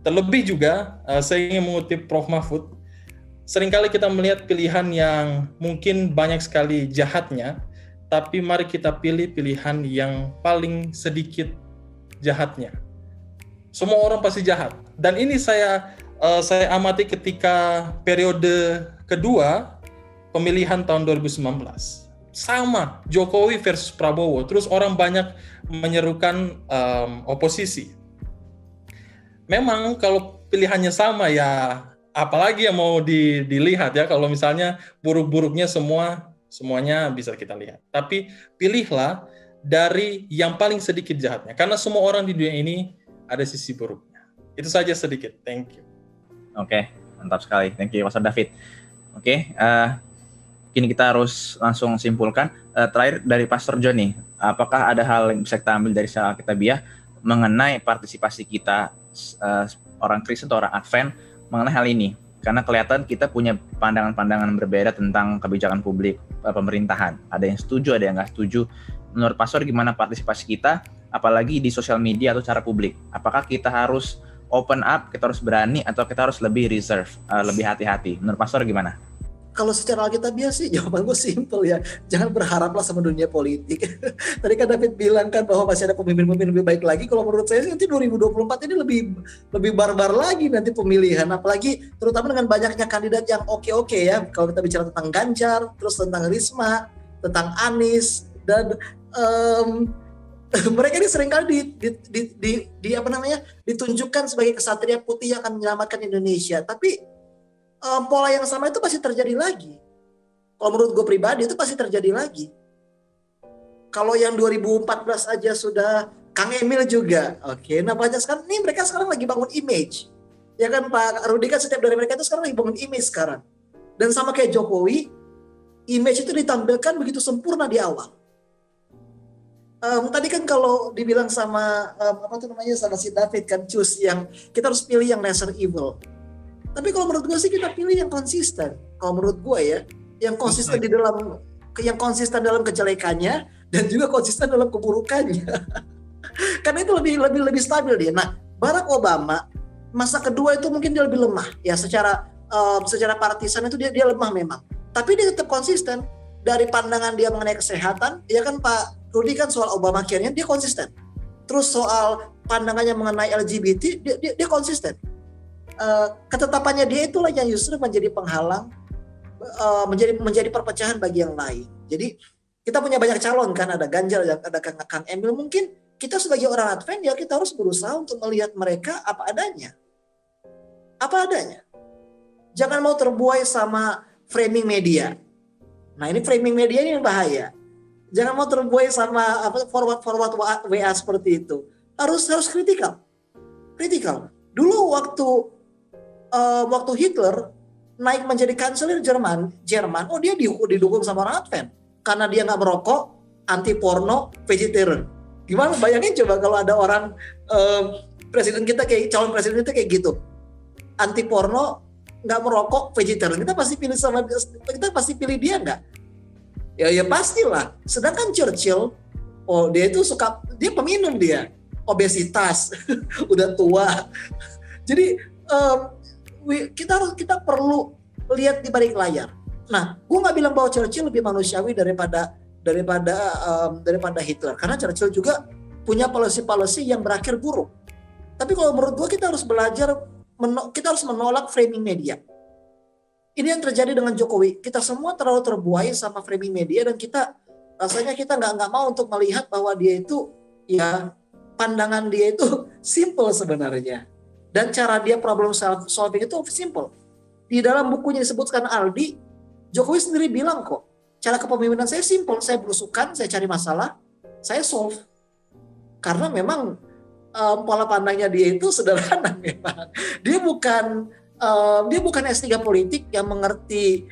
E: Terlebih juga, saya ingin mengutip Prof. Mahfud, seringkali kita melihat pilihan yang mungkin banyak sekali jahatnya, tapi mari kita pilih pilihan yang paling sedikit jahatnya. Semua orang pasti jahat. Dan ini saya amati ketika periode kedua pemilihan tahun 2019. Sama, Jokowi versus Prabowo. Terus orang banyak menyerukan oposisi. Memang kalau pilihannya sama ya, apalagi yang mau dilihat ya, kalau misalnya buruk-buruknya semuanya bisa kita lihat. Tapi pilihlah dari yang paling sedikit jahatnya. Karena semua orang di dunia ini ada sisi buruknya. Itu saja sedikit. Thank you.
A: Oke, mantap sekali. Thank you, Pastor David. Oke, kini kita harus langsung simpulkan. Terakhir dari Pastor John nih, apakah ada hal yang bisa kita ambil dari Salam Alkitabiah mengenai partisipasi kita orang Kristen atau orang Advent mengenai hal ini? Karena kelihatan kita punya pandangan-pandangan berbeda tentang kebijakan publik pemerintahan. Ada yang setuju, ada yang nggak setuju. Menurut Pastor, gimana partisipasi kita, apalagi di sosial media atau cara publik? Apakah kita harus open up, kita harus berani, atau kita harus lebih reserve, lebih hati-hati? Menurut Pastor gimana?
D: Kalau secara alkitabiah sih jawaban gue simple ya. Jangan berharaplah sama dunia politik. Tadi kan David bilang kan bahwa masih ada pemimpin-pemimpin lebih baik lagi. Kalau menurut saya sih nanti 2024 ini lebih barbar lagi nanti pemilihan. Apalagi terutama dengan banyaknya kandidat yang oke-oke ya. Kalau kita bicara tentang Ganjar, terus tentang Risma, tentang Anies, dan mereka ini seringkali ditunjukkan sebagai kesatria putih yang akan menyelamatkan Indonesia. Tapi pola yang sama itu pasti terjadi lagi. Kalau menurut gue pribadi itu pasti terjadi lagi. Kalau yang 2014 aja sudah Kang Emil juga, oke. Nah banyak sekarang nih mereka sekarang lagi bangun image, ya kan Pak Rudi kan setiap dari mereka itu sekarang lagi bangun image sekarang. Dan sama kayak Jokowi, image itu ditampilkan begitu sempurna di awal. Tadi kan kalau dibilang sama sama si David kan choose yang kita harus pilih yang lesser evil. Tapi kalau menurut gue sih kita pilih yang konsisten. Kalau menurut gue ya, yang konsisten dalam kejelekannya dan juga konsisten dalam keburukannya. Karena itu lebih stabil dia. Nah, Barack Obama masa kedua itu mungkin dia lebih lemah ya secara partisan itu dia lemah memang. Tapi dia tetap konsisten dari pandangan dia mengenai kesehatan. Ya kan Pak Rudi kan soal Obamacare-nya dia konsisten. Terus soal pandangannya mengenai LGBT dia konsisten. Ketetapannya dia itulah yang justru menjadi penghalang, menjadi perpecahan bagi yang lain. Jadi kita punya banyak calon kan, ada Ganjar, ada Kang Emil. Mungkin kita sebagai orang Advent ya kita harus berusaha untuk melihat mereka apa adanya. Jangan mau terbuai sama framing media. Nah ini framing media ini yang bahaya. Jangan mau terbuai sama forward WA seperti itu. Harus kritikal. Dulu waktu Hitler naik menjadi kanselir Jerman, oh dia didukung sama orang Advent karena dia nggak merokok, anti porno, vegetarian. Gimana bayangin coba kalau ada orang calon presiden kita kayak gitu, anti porno, nggak merokok, vegetarian, kita pasti pilih dia nggak? Ya pastilah. Sedangkan Churchill, dia peminum dia, obesitas, udah tua, jadi kita perlu lihat di balik layar. Nah, gue nggak bilang bahwa Churchill lebih manusiawi daripada Hitler, karena Churchill juga punya policy yang berakhir buruk. Tapi kalau menurut gue kita harus belajar, kita harus menolak framing media. Ini yang terjadi dengan Jokowi. Kita semua terlalu terbuai sama framing media dan rasanya kita nggak mau untuk melihat bahwa dia itu ya pandangan dia itu simple sebenarnya. Dan cara dia problem solving itu simple. Di dalam bukunya disebutkan Aldi, Jokowi sendiri bilang kok, cara kepemimpinan saya simple, saya berusukan, saya cari masalah, saya solve. Karena memang pola pandangnya dia itu sederhana memang. Dia bukan S3 politik yang mengerti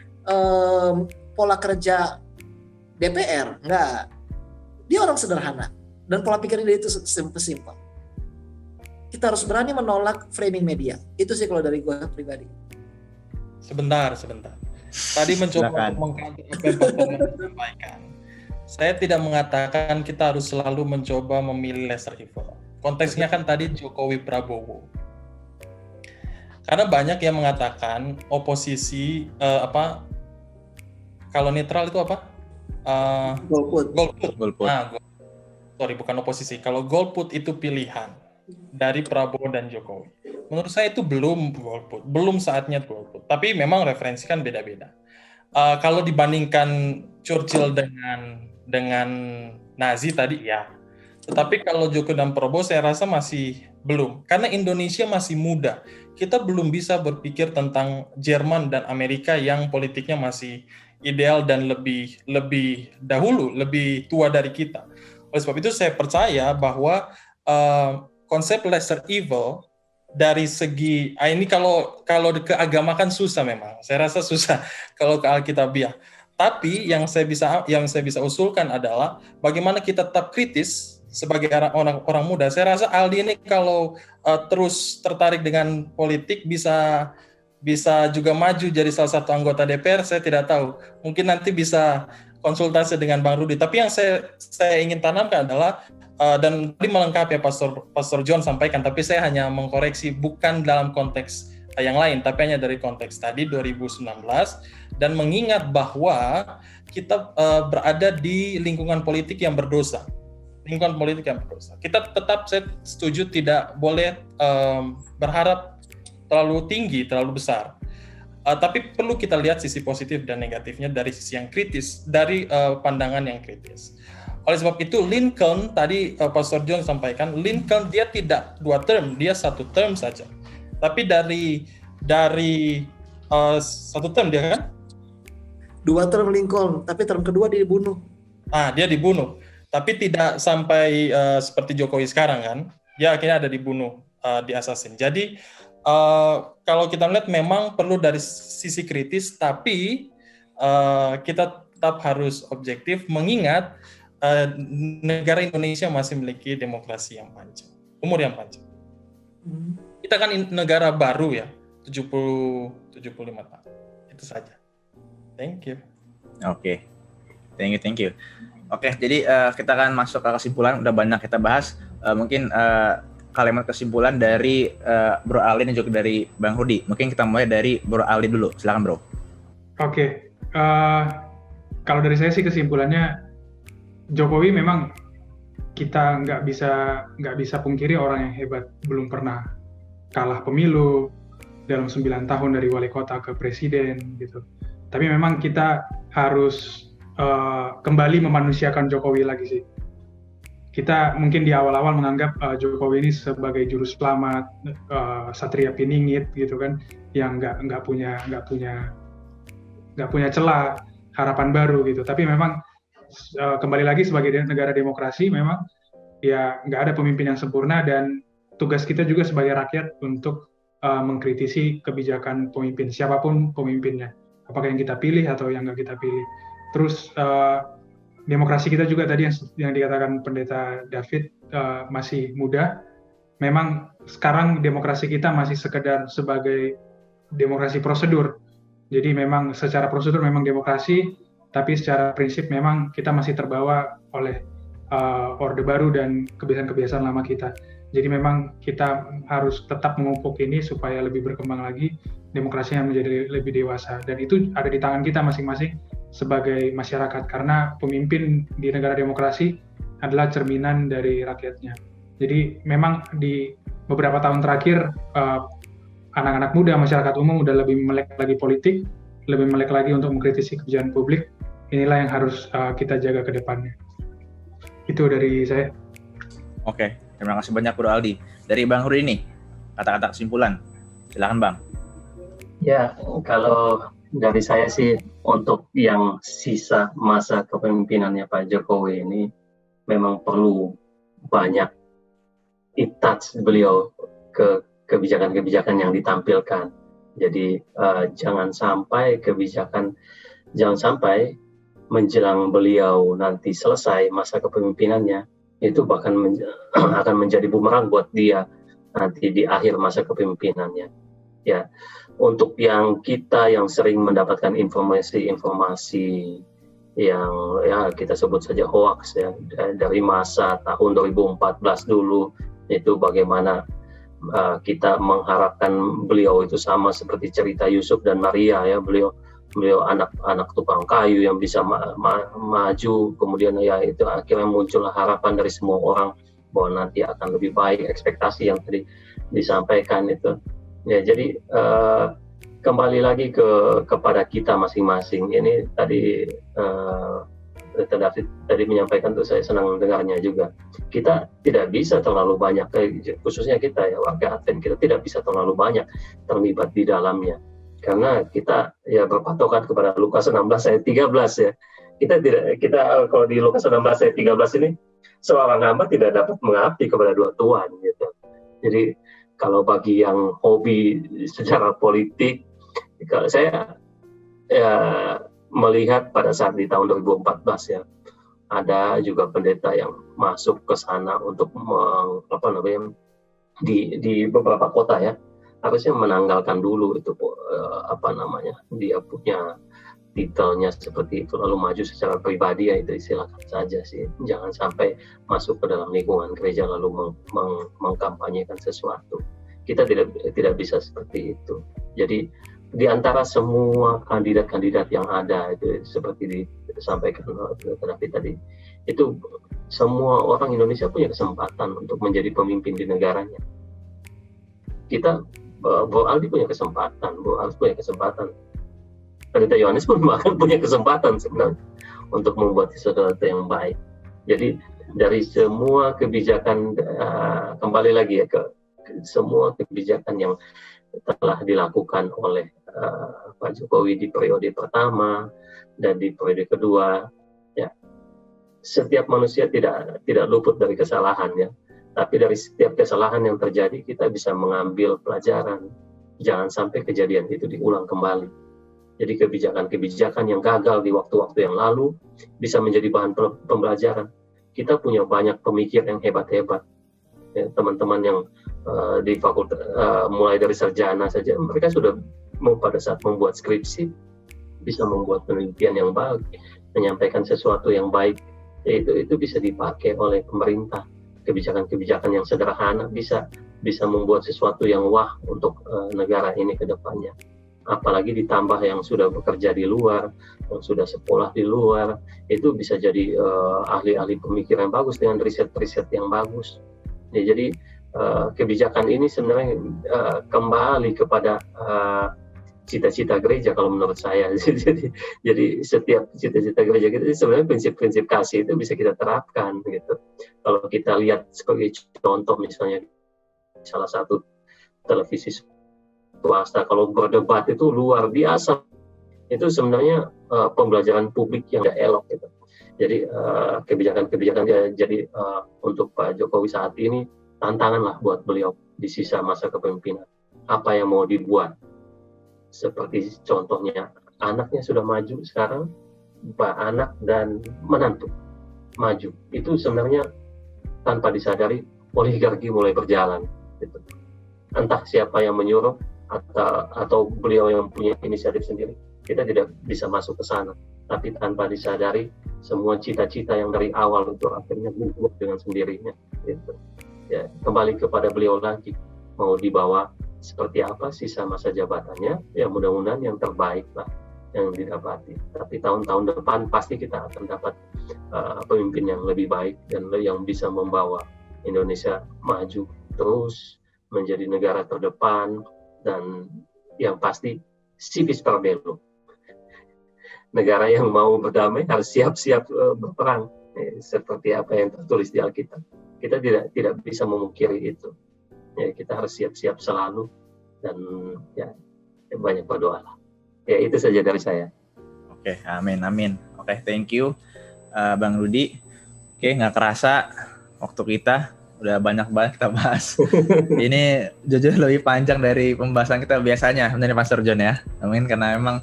D: pola kerja DPR, enggak. Dia orang sederhana dan pola pikirnya dia itu simple. Kita harus berani menolak framing media. Itu sih kalau dari gue pribadi.
E: Sebentar. Tadi mencoba mengkaji apa yang Pak sampaikan. Saya tidak mengatakan kita harus selalu mencoba memilih lesser evil. Konteksnya kan tadi Jokowi Prabowo. Karena banyak yang mengatakan oposisi kalau netral itu apa?
D: Golput.
E: Bukan oposisi. Kalau golput itu pilihan dari Prabowo dan Jokowi. Menurut saya itu belum golput, belum saatnya golput. Tapi memang referensi kan beda-beda. Kalau dibandingkan Churchill dengan Nazi tadi ya. Tetapi kalau Jokowi dan Prabowo saya rasa masih belum. Karena Indonesia masih muda. Kita belum bisa berpikir tentang Jerman dan Amerika yang politiknya masih ideal dan lebih dahulu, lebih tua dari kita. Oleh sebab itu saya percaya bahwa konsep lesser evil dari segi ini kalau keagamakan susah memang. Saya rasa susah kalau ke Alkitabiah. Tapi yang saya bisa usulkan adalah bagaimana kita tetap kritis sebagai orang muda. Saya rasa Aldi ini kalau terus tertarik dengan politik bisa juga maju jadi salah satu anggota DPR. Saya tidak tahu. Mungkin nanti bisa konsultasi dengan Bang Rudi. Tapi yang saya ingin tanamkan adalah dan tadi melengkapi ya Pastor John sampaikan, tapi saya hanya mengkoreksi bukan dalam konteks yang lain, tapi hanya dari konteks tadi 2019, dan mengingat bahwa kita berada di lingkungan politik yang berdosa. Kita tetap, saya setuju, tidak boleh berharap terlalu tinggi, terlalu besar. Tapi perlu kita lihat sisi positif dan negatifnya dari sisi yang kritis, dari pandangan yang kritis. Oleh sebab itu, Lincoln, tadi Pastor John sampaikan, Lincoln dia tidak 2 term, dia 1 term saja. Tapi dari 1 term dia kan?
D: 2 term Lincoln, tapi term kedua dia dibunuh.
E: Dia dibunuh. Tapi tidak sampai seperti Jokowi sekarang kan? Dia akhirnya ada dibunuh, di-assassin. Jadi, kalau kita melihat memang perlu dari sisi kritis, tapi kita tetap harus objektif, mengingat negara Indonesia masih memiliki demokrasi yang panjang, umur yang panjang. Kita kan negara baru ya, 75 tahun. Itu saja. Thank you.
A: Oke. Thank you. Oke, jadi kita akan masuk ke kesimpulan. Udah banyak kita bahas. Mungkin kalimat kesimpulan dari Bro Ali dan juga dari Bang Rudi. Mungkin kita mulai dari Bro Ali dulu. Silakan, Bro.
B: Oke. Kalau dari saya sih kesimpulannya, Jokowi memang kita nggak bisa pungkiri orang yang hebat. Belum pernah kalah pemilu dalam 9 tahun dari wali kota ke presiden gitu. Tapi memang kita harus kembali memanusiakan Jokowi lagi sih. Kita mungkin di awal-awal menganggap Jokowi ini sebagai juru selamat, satria piningit gitu kan, yang nggak punya celah harapan baru gitu. Tapi memang kembali lagi sebagai negara demokrasi, memang ya nggak ada pemimpin yang sempurna, dan tugas kita juga sebagai rakyat untuk mengkritisi kebijakan pemimpin, siapapun pemimpinnya, apakah yang kita pilih atau yang nggak kita pilih. Terus demokrasi kita juga tadi yang dikatakan Pendeta David masih muda. Memang sekarang demokrasi kita masih sekedar sebagai demokrasi prosedur. Jadi memang secara prosedur memang demokrasi, tapi secara prinsip memang kita masih terbawa oleh Orde Baru dan kebiasaan-kebiasaan lama kita. Jadi memang kita harus tetap memupuk ini supaya lebih berkembang lagi, demokrasinya menjadi lebih dewasa. Dan itu ada di tangan kita masing-masing sebagai masyarakat, karena pemimpin di negara demokrasi adalah cerminan dari rakyatnya. Jadi memang di beberapa tahun terakhir, anak-anak muda, masyarakat umum udah lebih melek lagi politik, lebih melek lagi untuk mengkritisi kebijakan publik. Inilah yang harus kita jaga ke depannya. Itu dari saya.
A: Oke, terima kasih banyak Bro Aldi. Dari Bang Rudi nih, kata-kata kesimpulan. Silakan Bang.
C: Ya, kalau dari saya sih, untuk yang sisa masa kepemimpinannya Pak Jokowi ini memang perlu banyak touch beliau ke kebijakan-kebijakan yang ditampilkan. Jadi jangan sampai menjelang beliau nanti selesai masa kepemimpinannya, itu bahkan akan menjadi bumerang buat dia nanti di akhir masa kepemimpinannya. Ya, untuk yang kita yang sering mendapatkan informasi yang ya kita sebut saja hoax ya, dari masa tahun 2014 dulu, itu bagaimana kita mengharapkan beliau itu sama seperti cerita Yusuf dan Maria ya, beliau anak tukang kayu yang bisa maju, kemudian ya itu akhirnya muncullah harapan dari semua orang bahwa nanti akan lebih baik, ekspektasi yang tadi disampaikan itu. Ya, jadi kembali lagi kepada kita masing-masing. Ini tadi David tadi menyampaikan, tuh saya senang dengarnya juga. Kita tidak bisa terlalu banyak, khususnya kita ya warga Advent, kita tidak bisa terlalu banyak terlibat di dalamnya. Karena kita ya berpatokan kepada Lukas 16 ayat 13 ya. Kita kalau di Lukas 16 ayat 13 ini, seorang hamba tidak dapat mengabdi kepada dua tuan gitu. Jadi kalau bagi yang hobi secara politik, kalau saya ya melihat pada saat di tahun 2014 ya, ada juga pendeta yang masuk ke sana untuk di beberapa kota ya, harusnya menanggalkan dulu itu dia punya titelnya seperti itu, lalu maju secara pribadi ya, itu silakan saja sih, jangan sampai masuk ke dalam lingkungan gereja lalu mengkampanyekan sesuatu. Kita tidak bisa seperti itu. Jadi di antara semua kandidat-kandidat yang ada itu seperti disampaikan oleh David tadi, itu semua orang Indonesia punya kesempatan untuk menjadi pemimpin di negaranya. Kita, Bro Aldi punya kesempatan, Bro Aldi punya kesempatan, Pendeta Yohanes pun bahkan punya kesempatan sebenarnya untuk membuat sesuatu yang baik. Jadi dari semua kebijakan, kembali lagi ya ke semua kebijakan yang telah dilakukan oleh Pak Jokowi di periode pertama dan di periode kedua, ya, setiap manusia tidak luput dari kesalahan, ya. Tapi dari setiap kesalahan yang terjadi kita bisa mengambil pelajaran. Jangan sampai kejadian itu diulang kembali. Jadi kebijakan-kebijakan yang gagal di waktu-waktu yang lalu bisa menjadi bahan pembelajaran. Kita punya banyak pemikir yang hebat-hebat. Ya, teman-teman yang di fakultas, mulai dari sarjana saja, mereka sudah pada saat membuat skripsi bisa membuat penelitian yang baik, menyampaikan sesuatu yang baik. Itu bisa dipakai oleh pemerintah. Kebijakan-kebijakan yang sederhana bisa membuat sesuatu yang wah untuk negara ini ke depannya. Apalagi ditambah yang sudah bekerja di luar, yang sudah sekolah di luar, itu bisa jadi ahli-ahli pemikiran bagus dengan riset-riset yang bagus. Ya, jadi kebijakan ini sebenarnya kembali kepada cita-cita gereja kalau menurut saya. Jadi setiap cita-cita gereja kita sebenarnya prinsip-prinsip kasih itu bisa kita terapkan gitu. Kalau kita lihat sebagai contoh misalnya salah satu televisi swasta kalau berdebat itu luar biasa. Itu sebenarnya pembelajaran publik yang tidak elok gitu. Jadi kebijakan-kebijakan jadi untuk Pak Jokowi saat ini tantanganlah buat beliau di sisa masa kepemimpinan. Apa yang mau dibuat? Seperti contohnya anaknya sudah maju sekarang, Pak anak dan menantu maju. Itu sebenarnya tanpa disadari oligarki mulai berjalan. Gitu. Entah siapa yang menyuruh atau beliau yang punya inisiatif sendiri. Kita tidak bisa masuk ke sana. Tapi tanpa disadari semua cita-cita yang dari awal itu akhirnya gugur dengan sendirinya. Gitu. Ya, kembali kepada beliau lagi, mau dibawa seperti apa sisa masa jabatannya, ya mudah-mudahan yang terbaik lah yang didapati. Tapi tahun-tahun depan pasti kita akan dapat pemimpin yang lebih baik dan yang bisa membawa Indonesia maju terus menjadi negara terdepan dan yang pasti civis per bello. Negara yang mau berdamai harus siap-siap berperang, seperti apa yang tertulis di Alkitab. Kita tidak bisa memungkiri itu. Ya, kita harus siap-siap selalu dan ya banyak berdoa lah. Ya itu saja dari saya.
A: Oke, amin. Oke, thank you Bang Rudi. Oke, nggak kerasa waktu kita udah banyak banget kita bahas. Ini jujur lebih panjang dari pembahasan kita biasanya, benar Pastor John ya. Amin, karena memang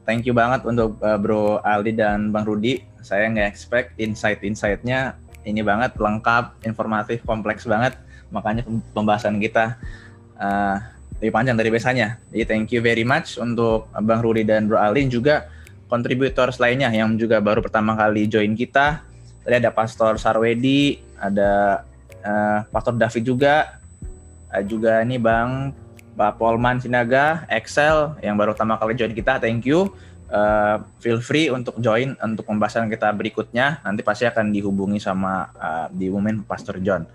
A: thank you banget untuk Bro Aldi dan Bang Rudi. Saya nggak expect insight-insightnya ini banget, lengkap, informatif, kompleks banget. Makanya pembahasan kita lebih panjang dari biasanya. Jadi thank you very much untuk Bang Rudi dan Bro Aldi, juga kontributor lainnya yang juga baru pertama kali join kita. Tadi ada Pastor Sarwedi, ada Pastor David juga ini Pak Polman Sinaga, Excel yang baru pertama kali join kita. Thank you. Feel free untuk join untuk pembahasan kita berikutnya. Nanti pasti akan dihubungi sama diumumin Pastor John.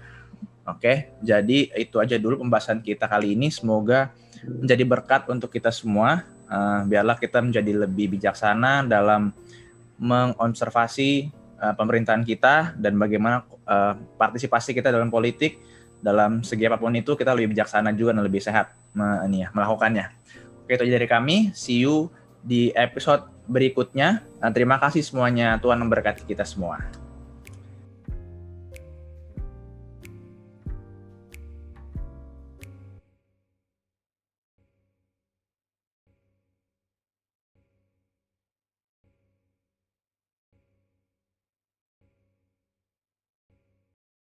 A: Oke, jadi itu aja dulu pembahasan kita kali ini. Semoga menjadi berkat untuk kita semua. Biarlah kita menjadi lebih bijaksana dalam mengobservasi pemerintahan kita dan bagaimana partisipasi kita dalam politik, dalam segi apapun itu kita lebih bijaksana juga dan lebih sehat melakukannya. Oke, itu aja dari kami. See you di episode berikutnya. Terima kasih semuanya. Tuhan memberkati kita semua.